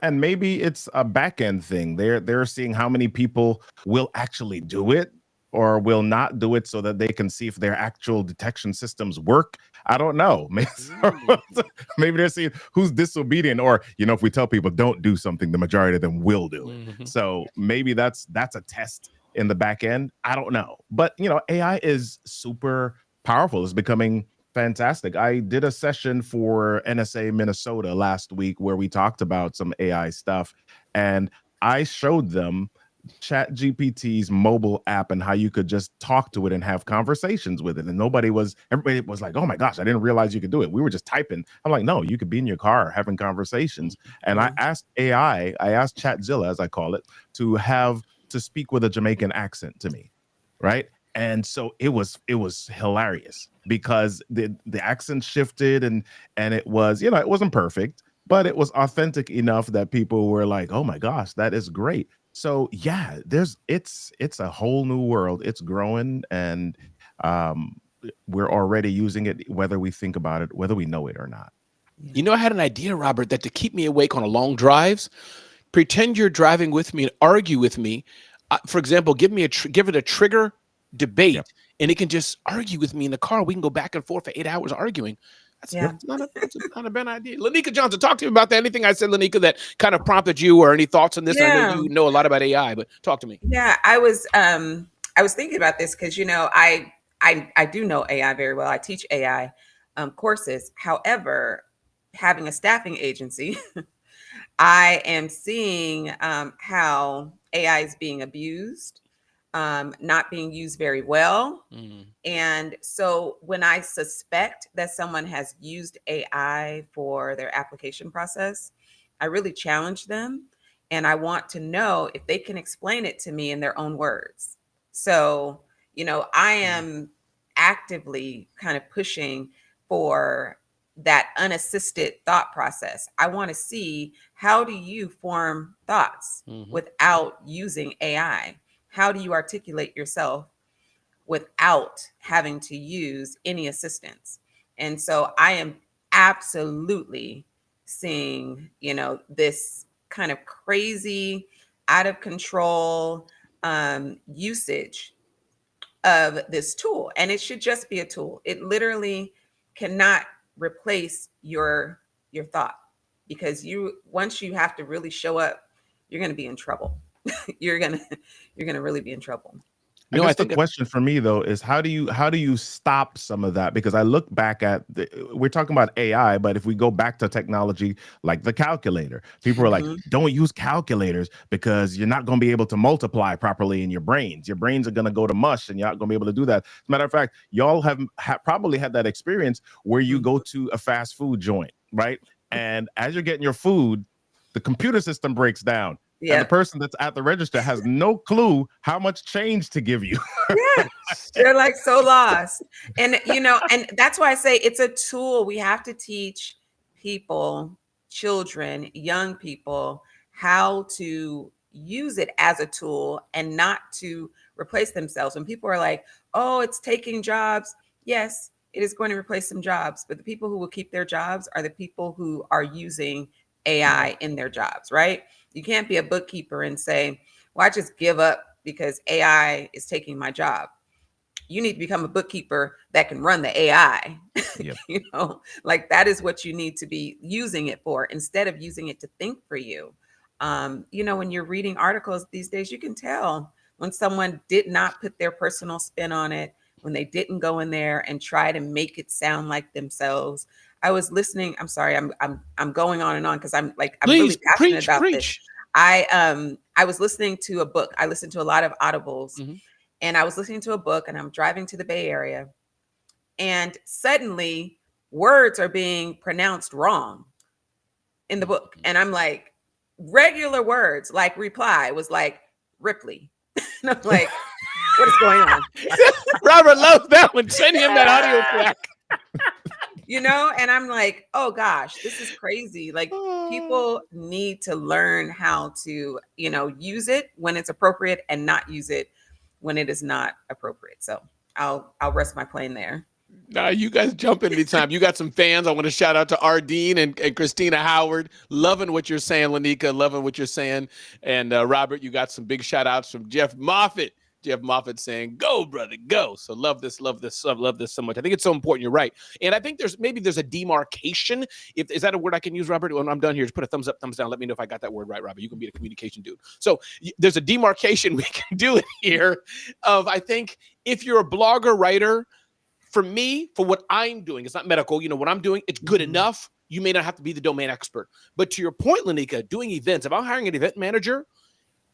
and maybe it's a back end thing. They're seeing how many people will actually do it or will not do it so that they can see if their actual detection systems work. I don't know. Maybe they're seeing who's disobedient, or if we tell people don't do something, the majority of them will do it. So maybe that's a test in the back end. I don't know. But AI is super powerful. It's becoming fantastic. I did a session for NSA Minnesota last week where we talked about some AI stuff, and I showed them ChatGPT's mobile app and how you could just talk to it and have conversations with it. And everybody was like, oh my gosh, I didn't realize you could do it. We were just typing. I'm like, no, you could be in your car having conversations. And I asked ChatZilla, as I call it, to speak with a Jamaican accent to me. Right. And so it was hilarious because the accent shifted and it was, it wasn't perfect, but it was authentic enough that people were like, oh my gosh, that is great. So yeah, it's a whole new world. It's growing, and we're already using it, whether we think about it, whether we know it or not. I had an idea, Robert, that to keep me awake on a long drives, pretend you're driving with me and argue with me. For example, give it a trigger debate, and it can just argue with me in the car. We can go back and forth for 8 hours arguing. That's not a bad idea. Lanika Johnson, talk to me about that. Anything I said, Lanika, that kind of prompted you, or any thoughts on this? I know you know a lot about AI, but talk to me. Yeah, I was thinking about this because I do know AI very well. I teach AI courses. However, having a staffing agency, I am seeing how AI is being abused, not being used very well. And so when I suspect that someone has used AI for their application process, I really challenge them. And I want to know if they can explain it to me in their own words. So, I am actively kind of pushing for that unassisted thought process. I want to see, how do you form thoughts without using AI? How do you articulate yourself without having to use any assistance? And so I am absolutely seeing, this kind of crazy, out of control usage of this tool. And it should just be a tool. It literally cannot replace your thought, because once you have to really show up, you're going to be in trouble. you're going to really be in trouble. I think the question for me though is, how do you stop some of that? Because I look back at we're talking about AI, but if we go back to technology like the calculator, people are like, don't use calculators because you're not going to be able to multiply properly in your brains. Your brains are going to go to mush, and you're not going to be able to do that. As a matter of fact, y'all have probably had that experience where you go to a fast food joint, right? And as you're getting your food, the computer system breaks down. And the person that's at the register has no clue how much change to give you. They're like so lost. And, and that's why I say it's a tool. We have to teach people, children, young people, how to use it as a tool and not to replace themselves. When people are like, oh, it's taking jobs. Yes, it is going to replace some jobs. But the people who will keep their jobs are the people who are using AI in their jobs, right? You can't be a bookkeeper and say, well, I just give up because AI is taking my job. You need to become a bookkeeper that can run the AI. Like that is what you need to be using it for, instead of using it to think for you. When you're reading articles these days, you can tell when someone did not put their personal spin on it, when they didn't go in there and try to make it sound like themselves. I was listening. I'm sorry. I'm going on and on because I'm really passionate about this. I was listening to a book. I listened to a lot of audibles, and I was listening to a book, and I'm driving to the Bay Area, and suddenly words are being pronounced wrong in the book. And I'm like, regular words like reply was like Ripley. And I'm like, what is going on? Robert loves that one. Send him that audio track. And I'm like, oh gosh, this is crazy. Like, people need to learn how to, use it when it's appropriate and not use it when it is not appropriate. So I'll rest my plane there. Nah, you guys jump in anytime. You got some fans. I want to shout out to Ardeen and Christina Howard. Loving what you're saying, Lanika. Loving what you're saying. And Robert, you got some big shout outs from Jeff Moffitt. Jeff Moffitt saying, "Go, brother, go." So love this so much. I think it's so important. You're right. And I think there's a demarcation. Is that a word I can use, Robert? When I'm done here, just put a thumbs up, thumbs down. Let me know if I got that word right, Robert. You can be the communication dude. So there's a demarcation we can do it here of, I think, if you're a blogger, writer, for me, for what I'm doing, it's not medical. What I'm doing, it's good enough. You may not have to be the domain expert. But to your point, Lanika, doing events, if I'm hiring an event manager,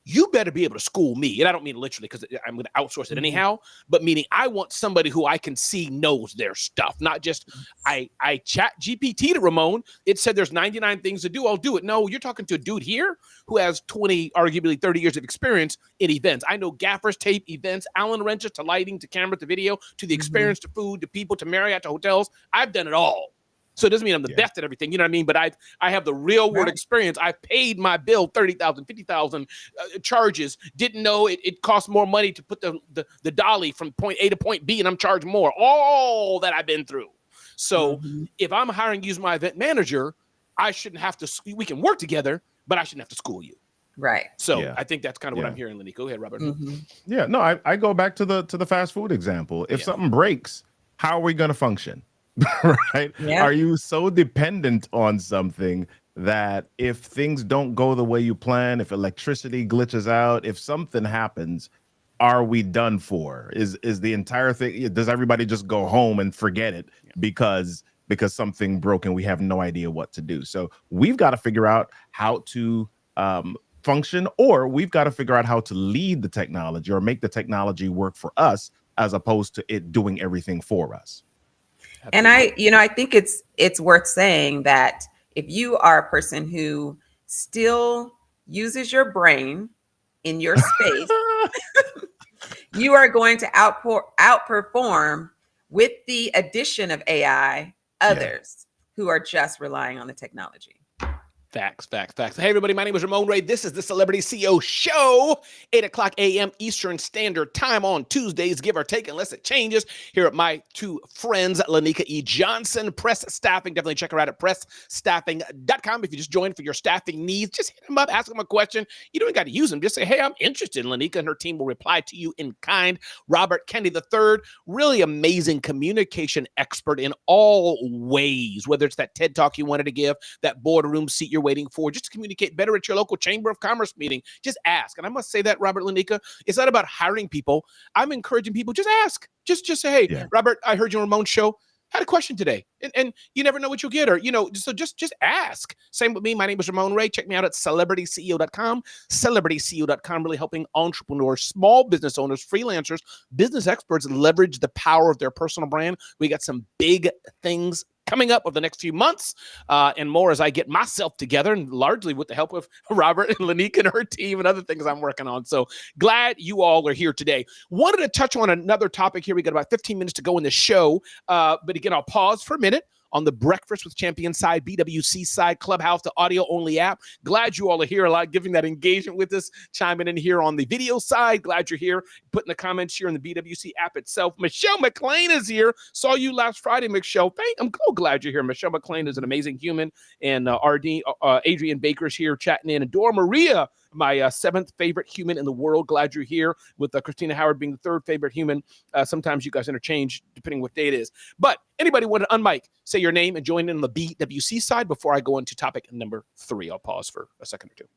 you better be able to school me. And I don't mean literally, because I'm going to outsource it anyhow, but meaning I want somebody who I can see knows their stuff, not just I chat GPT to Ramon. It said there's 99 things to do. I'll do it. No, you're talking to a dude here who has 20, arguably 30 years of experience in events. I know gaffers, tape, events, Allen wrenches to lighting, to camera, to video, to the experience, to food, to people, to Marriott, to hotels. I've done it all. So it doesn't mean I'm the best at everything, you know what I mean? But I have the real world experience. I paid my bill, 30,000, 50,000 charges. Didn't know it cost more money to put the dolly from point A to point B, and I'm charged more. All that I've been through. So if I'm hiring you as my event manager, I shouldn't have to. We can work together, but I shouldn't have to school you. Right. So I think that's kind of what I'm hearing, Lenny. Go ahead, Robert. Yeah. No, I go back to the fast food example. If something breaks, how are we going to function? Right? Yeah. Are you so dependent on something that if things don't go the way you plan, if electricity glitches out, if something happens, are we done for? Is the entire thing, does everybody just go home and forget it because something broke and we have no idea what to do? So we've got to figure out how to function, or we've got to figure out how to lead the technology or make the technology work for us as opposed to it doing everything for us. And I think it's worth saying that if you are a person who still uses your brain in your space, you are going to outperform with the addition of AI others who are just relying on the technology. Facts. Hey, everybody, my name is Ramon Ray. This is the Celebrity CEO Show, 8 o'clock a.m. Eastern Standard Time on Tuesdays, give or take, unless it changes. Here at my two friends, Lanika E. Johnson, Press Staffing. Definitely check her out at pressstaffing.com. If you just joined for your staffing needs, just hit them up, ask them a question. You don't got to use them. Just say, hey, I'm interested in Lanika, and her team will reply to you in kind. Robert Kennedy III, really amazing communication expert in all ways, whether it's that TED Talk you wanted to give, that boardroom seat you're waiting for, just to communicate better at your local Chamber of Commerce meeting. Just ask. And I must say that, Robert, Lanika, it's not about hiring people. I'm encouraging people, just ask. Just say, hey, Robert, I heard you on Ramon's show. Had a question today, and you never know what you'll get, or so just ask. Same with me. My name is Ramon Ray. Check me out at celebritysceo.com. Celebritysceo.com, really helping entrepreneurs, small business owners, freelancers, business experts leverage the power of their personal brand. We got some big things coming up over the next few months and more as I get myself together, and largely with the help of Robert and Lanika and her team and other things I'm working on. So glad you all are here today. Wanted to touch on another topic here. We got about 15 minutes to go in the show. But again, I'll pause for a minute on the Breakfast with Champions side, BWC side, Clubhouse, the audio-only app. Glad you all are here, a lot giving that engagement with us, chiming in here on the video side. Glad you're here, putting the comments here in the BWC app itself. Michelle McLean is here. Saw you last Friday, Michelle. I'm so glad you're here. Michelle McLean is an amazing human. And Adrian Baker's here chatting in. And Dora Maria, my seventh favorite human in the world. Glad you're here, with Christina Howard being the third favorite human. Sometimes you guys interchange depending what day it is. But anybody want to unmic, say your name, and join in on the BWC side before I go into topic number 3. I'll pause for a second or two.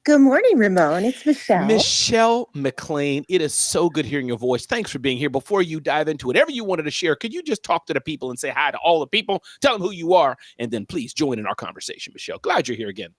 Good morning, Ramon. It's Michelle. Michelle McLean, it is so good hearing your voice. Thanks for being here. Before you dive into whatever you wanted to share, could you just talk to the people and say hi to all the people? Tell them who you are, and then please join in our conversation, Michelle. Glad you're here again.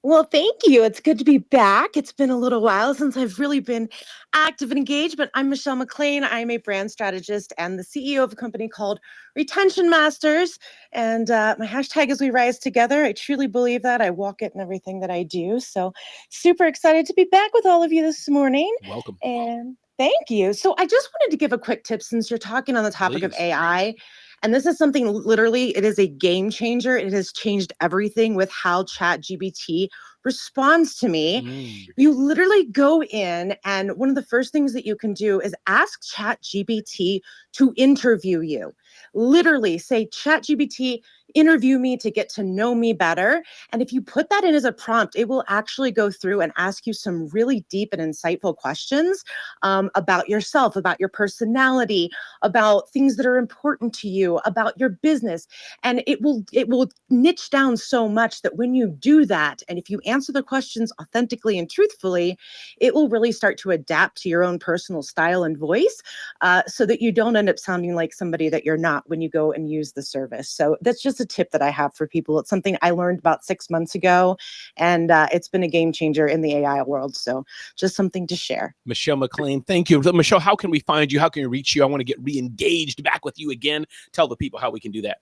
Well, thank you. It's good to be back. It's been a little while since I've really been active and engaged, but I'm Michelle McLean. I'm a brand strategist and the CEO of a company called Retention Masters. And my hashtag is We Rise Together. I truly believe that. I walk it in everything that I do. So super excited to be back with all of you this morning. Welcome. And thank you. So I just wanted to give a quick tip since you're talking on the topic of AI. And this is something literally, it is a game changer. It has changed everything with how ChatGPT responds to me. You literally go in, and one of the first things that you can do is ask ChatGPT to interview you. Literally say, ChatGPT, interview me to get to know me better. And if you put that in as a prompt, it will actually go through and ask you some really deep and insightful questions about yourself, about your personality, about things that are important to you, about your business. And it will niche down so much that when you do that, and if you answer the questions authentically and truthfully, it will really start to adapt to your own personal style and voice, so that you don't end up sounding like somebody that you're not when you go and use the service. So that's just a tip that I have for people. It's something I learned about 6 months ago, and it's been a game changer in the AI world. So just something to share. Michelle McLean, thank you. Michelle, how can we find you? How can we reach you? I want to get re-engaged back with you again. Tell the people how we can do that.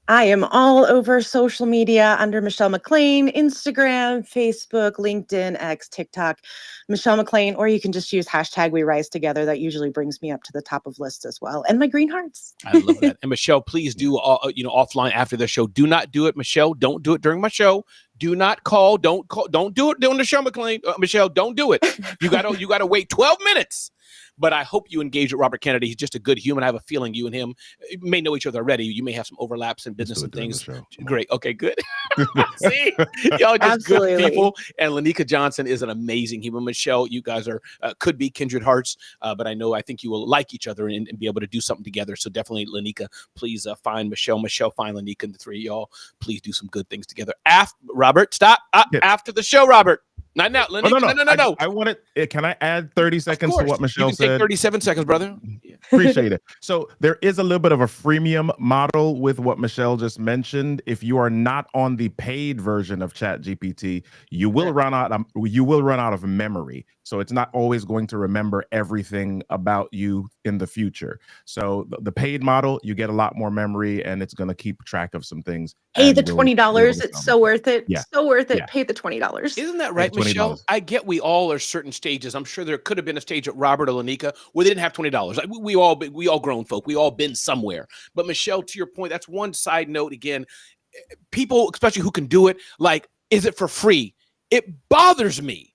I am all over social media under Michelle McLean, Instagram, Facebook, LinkedIn, X, TikTok, Michelle McLean, or you can just use hashtag We Rise Together. That usually brings me up to the top of lists as well. And my green hearts. I love that. And Michelle, please do, offline after the show. Do not do it, Michelle. Don't do it during my show. Do not call. Don't call. Don't do it during the show, McLean. Michelle, don't do it. You gotta wait 12 minutes. But I hope you engage with Robert Kennedy. He's just a good human. I have a feeling you and him may know each other already. You may have some overlaps in business and things. Great. Okay, good. See, y'all just Absolutely good people. And Lanika Johnson is an amazing human. Michelle, you guys are could be kindred hearts, but I think you will like each other and be able to do something together. So definitely, Lanika, please find Michelle. Michelle, find Lanika, and the three of y'all, please do some good things together. Robert, stop. After the show, Robert. Not now. Oh, no. I wanted. Can I add 30 seconds to what Michelle said? Take 37 seconds, brother. Yeah. Appreciate it. So there is a little bit of a freemium model with what Michelle just mentioned. If you are not on the paid version of ChatGPT, you will run out of memory. So it's not always going to remember everything about you in the future. So the paid model, you get a lot more memory, and it's going to keep track of some things. Pay the $20. It's so worth it. Yeah. So worth it. Yeah. Pay the $20. Isn't that right, Michelle? I get we all are certain stages. I'm sure there could have been a stage at Robert or Lanika where they didn't have $20. We all grown folk. We all been somewhere. But Michelle, to your point, that's one side note. Again, people, especially who can do it, like, is it for free? It bothers me.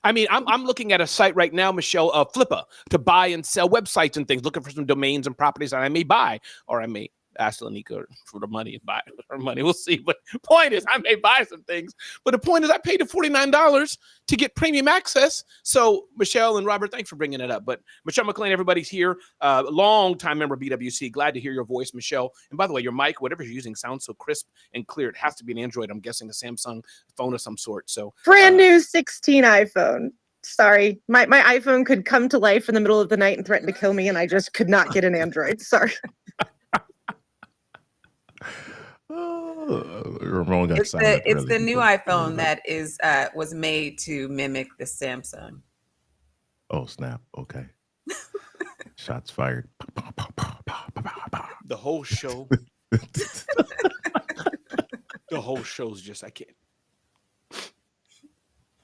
I mean, I'm looking at a site right now, Michelle, Flippa, to buy and sell websites and things, looking for some domains and properties that I may buy, or I may ask Lanika for the money and buy her money. We'll see. But point is, I may buy some things. But the point is, I paid the $49 to get premium access. So Michelle and Robert, thanks for bringing it up. But Michelle McLean, everybody's here. Long-time member of BWC. Glad to hear your voice, Michelle. And by the way, your mic, whatever you're using, sounds so crisp and clear. It has to be an Android. I'm guessing a Samsung phone of some sort. So brand new 16 iPhone. Sorry, my iPhone could come to life in the middle of the night and threaten to kill me, and I just could not get an Android. Sorry. Ramon got it's the new iPhone that was made to mimic the Samsung. Oh snap! Okay, shots fired. The whole show. The whole show's just, I can't.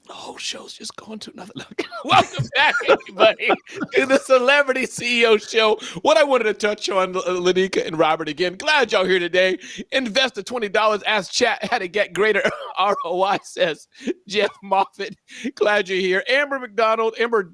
The whole show's just going to another level. Welcome back, everybody, to the Celebrity CEO Show. What I wanted to touch on, Lanika and Robert, again, glad y'all here today. Invest the $20. Ask chat how to get greater ROI, says Jeff Moffitt. Glad you're here. Amber Donald, echoes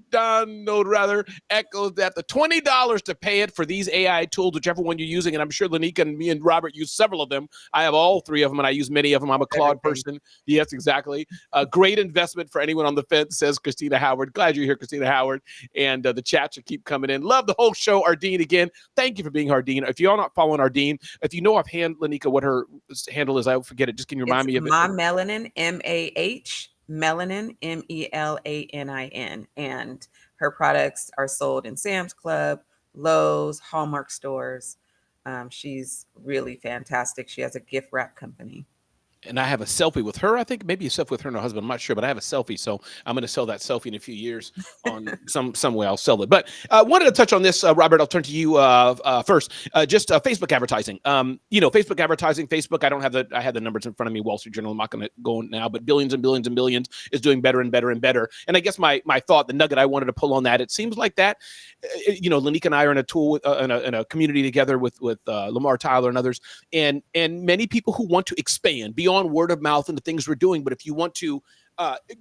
that the $20 to pay it for these AI tools, whichever one you're using, and I'm sure Lanika and me and Robert use several of them. I have all three of them, and I use many of them. I'm a Claude person. Yes, exactly. Great investment for anyone on the fence, says Christina Howard. Glad you're here, Christina Howard. And the chats will keep coming in. Love the whole show. Ardeen, again, thank you for being Ardeen. If you're not following Ardeen, if you know offhand, Lanika, what her handle is, I forget it. Just can you remind me of it? My Melanin, MAH, Melanin, MELANIN. And her products are sold in Sam's Club, Lowe's, Hallmark stores. She's really fantastic. She has a gift wrap company. and I have a selfie with her. I think maybe a selfie with her and her husband. I'm not sure, but I have a selfie. So I'm going to sell that selfie in a few years on some way. I'll sell it. But wanted to touch on this, Robert. I'll turn to you first. Just Facebook advertising. Facebook advertising. Facebook. I had the numbers in front of me. Wall Street Journal. I'm not going to go now, but billions and billions and billions is doing better and better and better. And I guess my thought, the nugget I wanted to pull on that, it seems like that. Lanika and I are in a tool in a community together with Lamar Tyler and others, and many people who want to expand beyond word of mouth and the things we're doing. But if you want to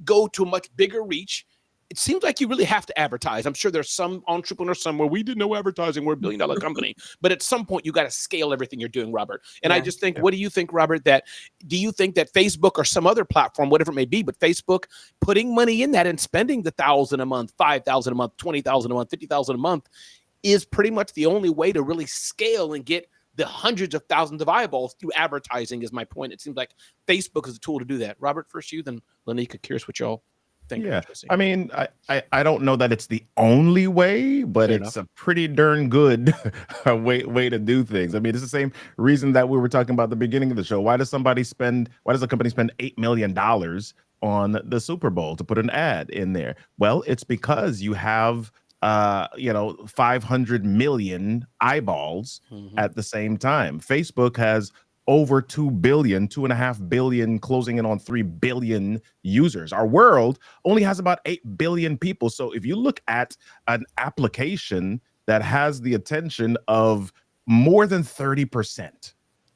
go to a much bigger reach, it seems like you really have to advertise. I'm sure there's some entrepreneur somewhere, we did no advertising, we're $1 billion company. But at some point, you got to scale everything you're doing, Robert. And I just think, what do you think, Robert, do you think that Facebook or some other platform, whatever it may be, but Facebook putting money in that and spending the $1,000 a month, $5,000 a month, $20,000 a month, $50,000 a month is pretty much the only way to really scale and get the hundreds of thousands of eyeballs through advertising is my point. It seems like Facebook is a tool to do that. Robert, first you, then Lanika. Curious what y'all think. Yeah, I mean, I don't know that it's the only way, but Fair it's enough. a pretty darn good way to do things. I mean, it's the same reason that we were talking about at the beginning of the show. Why does a company spend $8 million on the Super Bowl to put an ad in there? Well, it's because you have 500 million eyeballs at the same time. Facebook has over 2.5 billion, closing in on 3 billion users. Our world only has about 8 billion people. So if you look at an application that has the attention of more than 30%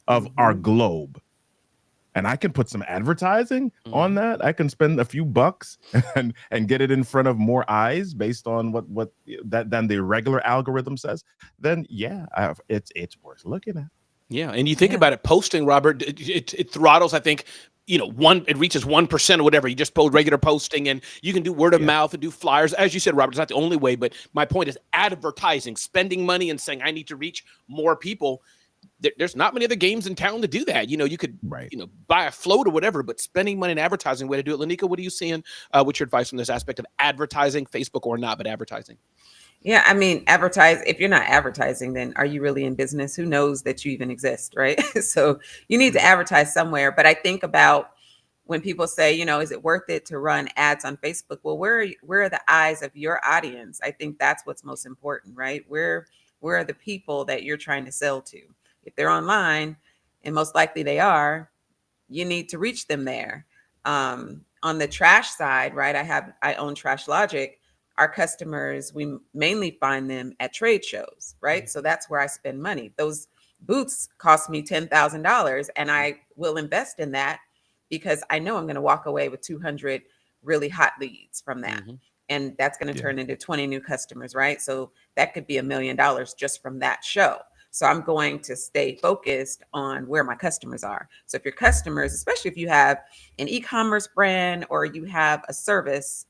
of our globe, and I can put some advertising on that, I can spend a few bucks and get it in front of more eyes based on what than the regular algorithm says, then it's worth looking at. Yeah, and you think about it, posting, Robert, it throttles, I think, it reaches 1% or whatever. You just post regular posting, and you can do word of mouth and do flyers. As you said, Robert, it's not the only way, but my point is advertising, spending money and saying, I need to reach more people. There's not many other games in town to do that. You could, buy a float or whatever, but spending money in advertising, way to do it. Lanika, what are you seeing? What's your advice on this aspect of advertising, Facebook or not, but advertising? Yeah, I mean, if you're not advertising, then are you really in business? Who knows that you even exist, right? So you need to advertise somewhere. But I think about when people say, is it worth it to run ads on Facebook? Well, where are the eyes of your audience? I think that's what's most important, right? Where are the people that you're trying to sell to? If they're online, and most likely they are, you need to reach them there. On the trash side, right? I own Trash Logic. Our customers, we mainly find them at trade shows, right? So that's where I spend money. Those boots cost me $10,000, and I will invest in that because I know I'm going to walk away with 200 really hot leads from that. And that's going to turn into 20 new customers, right? So that could be $1 million just from that show. So I'm going to stay focused on where my customers are. So if your customers, especially if you have an e-commerce brand or you have a service,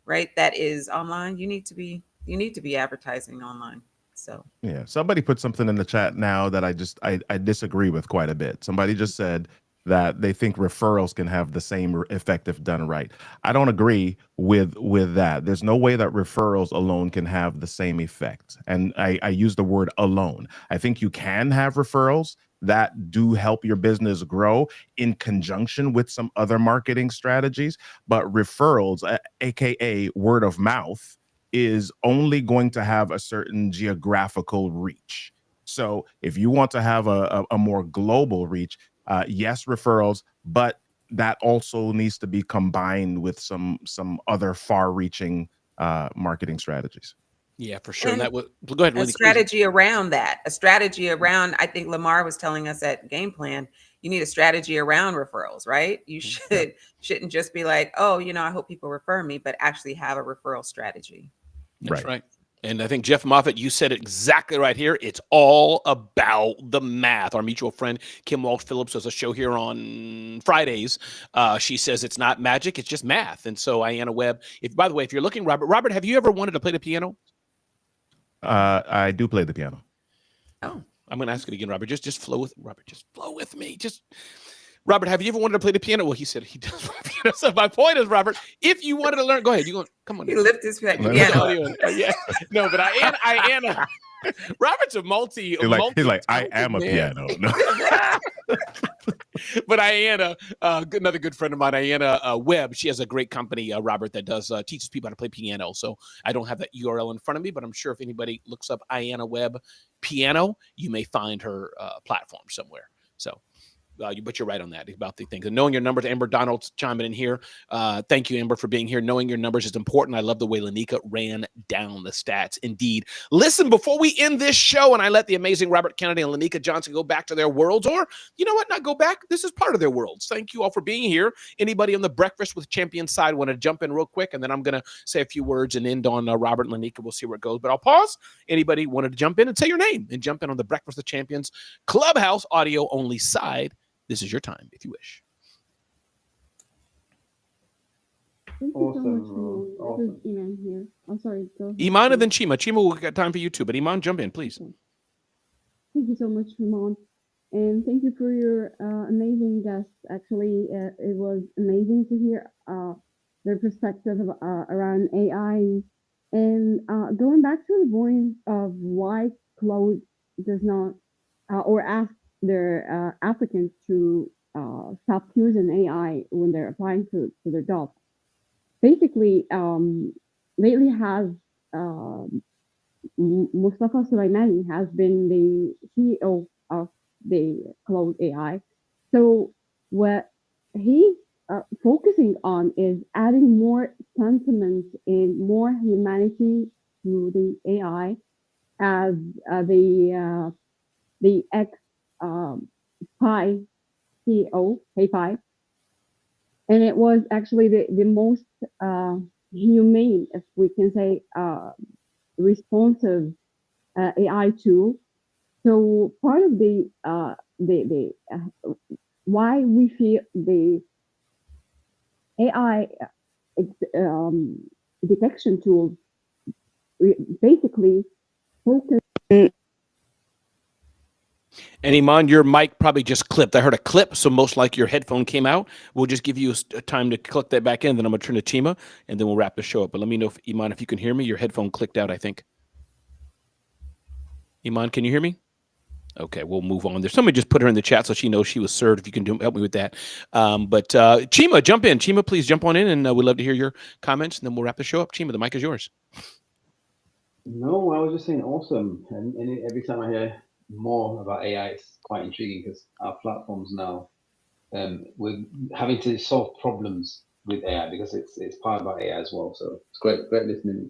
right, that is online, you need to be advertising online. So somebody put something in the chat now that I disagree with quite a bit. Somebody just said that they think referrals can have the same effect if done right. I don't agree with that. There's no way that referrals alone can have the same effect. And I use the word alone. I think you can have referrals that do help your business grow in conjunction with some other marketing strategies. But referrals, aka word of mouth, is only going to have a certain geographical reach. So if you want to have a more global reach, yes, referrals, but that also needs to be combined with some other far-reaching marketing strategies. Yeah, for sure. And that would go ahead. A strategy around that. A strategy around. I think Lamar was telling us at Game Plan. You need a strategy around referrals, right? You shouldn't just be like, oh, I hope people refer me, but actually have a referral strategy. That's right. And I think, Jeff Moffitt, you said it exactly right here. It's all about the math. Our mutual friend, Kim Walsh-Phillips, does a show here on Fridays. She says it's not magic, it's just math. And so Ayanna Webb, by the way, if you're looking, Robert, have you ever wanted to play the piano? I do play the piano. Oh. I'm going to ask it again, Robert. Just flow with Robert. Just flow with me. Robert, have you ever wanted to play the piano? Well, he said he does play the piano. So my point is, Robert, if you wanted to learn, go ahead. Come on. You lift his piano. Yeah. No, but I Robert's a multi. He's like, I am a piano. No. But Ayanna, another good friend of mine, Ayanna Webb, she has a great company, Robert, that does teaches people how to play piano. So I don't have that URL in front of me, but I'm sure if anybody looks up Ayanna Webb piano, you may find her platform somewhere. So. But you're right on that about the things. And knowing your numbers, Amber Donald's chiming in here. Thank you, Amber, for being here. Knowing your numbers is important. I love the way Lanika ran down the stats. Indeed. Listen, before we end this show, and I let the amazing Robert Kennedy and Lanika Johnson go back to their worlds, or you know what, not go back. This is part of their worlds. Thank you all for being here. Anybody on the Breakfast with Champions side want to jump in real quick? And then I'm going to say a few words and end on Robert and Lanika. We'll see where it goes. But I'll pause. Anybody wanted to jump in and say your name and jump in on the Breakfast with Champions Clubhouse audio only side? This is your time, if you wish. Thank you so much, Ramon. This is Iman here. I'm sorry. Go ahead. Iman and then Chima. Chima will get time for you too, but Iman, jump in, please. Okay. Thank you so much, Ramon. And thank you for your amazing guests. Actually, it was amazing to hear their perspective around AI. And going back to the point of why Claude does not or ask their applicants to stop using AI when they're applying to their job. Basically, lately has Mustafa Sulaimani has been the CEO of the Cloud AI. So what he's focusing on is adding more sentiment and more humanity to the AI as the ex Pi CEO, Pi, and it was actually the most humane, if we can say, responsive AI tool. So part of the why we feel the AI detection tools basically focus. And Iman, your mic probably just clipped. I heard a clip, so most likely your headphone came out. We'll just give you a time to click that back in, then I'm going to turn to Chima, and then we'll wrap the show up. But let me know, if Iman, if you can hear me. Your headphone clicked out, I think. Iman, can you hear me? Okay, we'll move on. There's somebody just put her in the chat so she knows she was served. If you can help me with that. But Chima, jump in. Chima, please jump on in, and we'd love to hear your comments, and then we'll wrap the show up. Chima, the mic is yours. No, I was just saying awesome. And every time I hear more about AI, it's quite intriguing because our platforms now, we're having to solve problems with AI because it's powered by AI as well. So it's great listening.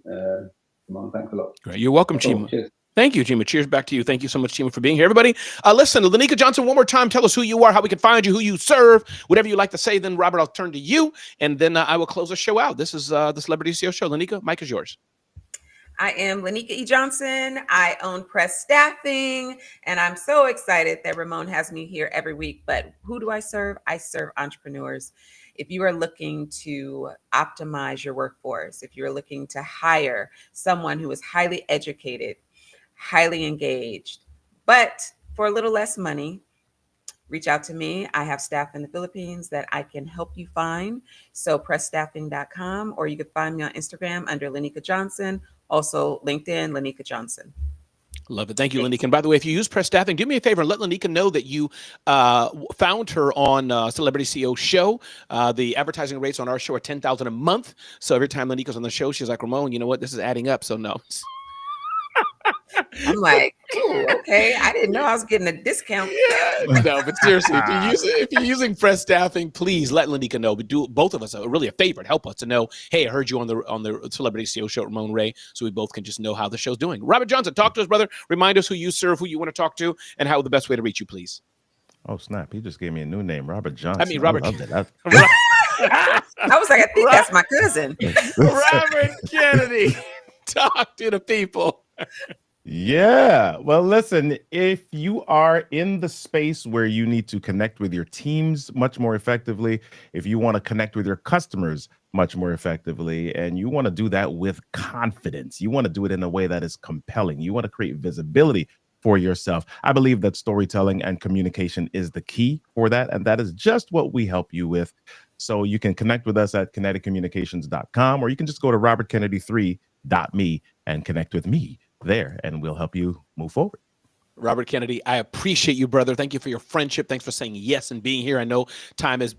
Ramon, thanks a lot. Great. You're welcome, Chima. Cheers. Thank you, Chima. Cheers back to you. Thank you so much, Chima, for being here. Everybody, listen, Lanika Johnson, one more time. Tell us who you are, how we can find you, who you serve, whatever you like to say. Then, Robert, I'll turn to you, and then I will close the show out. This is the Celebrity CEO Show. Lanika, mic is yours. I am Lanika E. Johnson. I own Press Staffing, and I'm so excited that Ramon has me here every week. But who do I serve? I serve entrepreneurs. If you are looking to optimize your workforce, if you're looking to hire someone who is highly educated, highly engaged, but for a little less money, reach out to me. I have staff in the Philippines that I can help you find. So pressstaffing.com, or you can find me on Instagram under Lanika Johnson. Also LinkedIn, Lanika Johnson. Love it. Thank you, Lanika. And by the way, if you use Press Staffing, do me a favor and let Lanika know that you found her on Celebrity CEO Show. The advertising rates on our show are $10,000 a month. So every time Lanika's on the show, she's like, Ramon, you know what? This is adding up. So no. I'm like, ooh, okay. I didn't know I was getting a discount. Yeah, no, but seriously, if you're using Press Staffing, please let Lanika know. But do both of us really a favor and help us to know. Hey, I heard you on the Celebrity CEO Show, Ramon Ray, so we both can just know how the show's doing. Robert Johnson, talk to us, brother. Remind us who you serve, who you want to talk to, and how the best way to reach you, please. Oh snap! He just gave me a new name, Robert Johnson. I mean, Robert. I love it. I was like, I think that's my cousin. Robert Kennedy, talk to the people. Yeah. Well, listen, if you are in the space where you need to connect with your teams much more effectively, if you want to connect with your customers much more effectively, and you want to do that with confidence, you want to do it in a way that is compelling, you want to create visibility for yourself, I believe that storytelling and communication is the key for that. And that is just what we help you with. So you can connect with us at kineticommunications.com, or you can just go to robertkennedy3.me and connect with me there, and we'll help you move forward. Robert Kennedy, I appreciate you, brother. Thank you for your friendship. Thanks for saying yes and being here. I know time is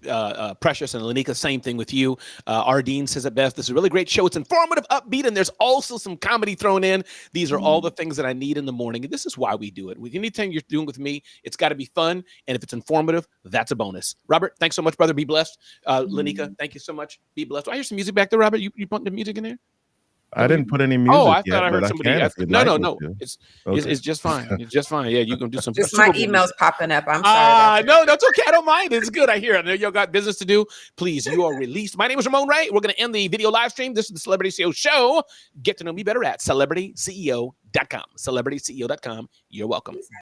precious, and Lanika, same thing with you. Ardeen says it best. This is a really great show. It's informative, upbeat, and there's also some comedy thrown in. These are all the things that I need in the morning, and this is why we do it. With anything you're doing with me, it's got to be fun, and if it's informative, that's a bonus. Robert, thanks so much, brother. Be blessed. Lanika, thank you so much. Be blessed. Do I hear some music back there, Robert? You put the music in there? I didn't put any music Oh, I yet, thought I but heard I somebody. can if you'd No, like no, me no. to. It's Okay. it's just fine. It's just fine. Yeah, you can do some. Just Super my Bowl emails music. popping up. I'm sorry. No, that's okay. I don't mind. It's good. I hear it. I know y'all got business to do. Please, you are released. My name is Ramon Ray. We're going to end the video live stream. This is the Celebrity CEO Show. Get to know me better at celebrityceo.com. Celebrityceo.com. You're welcome.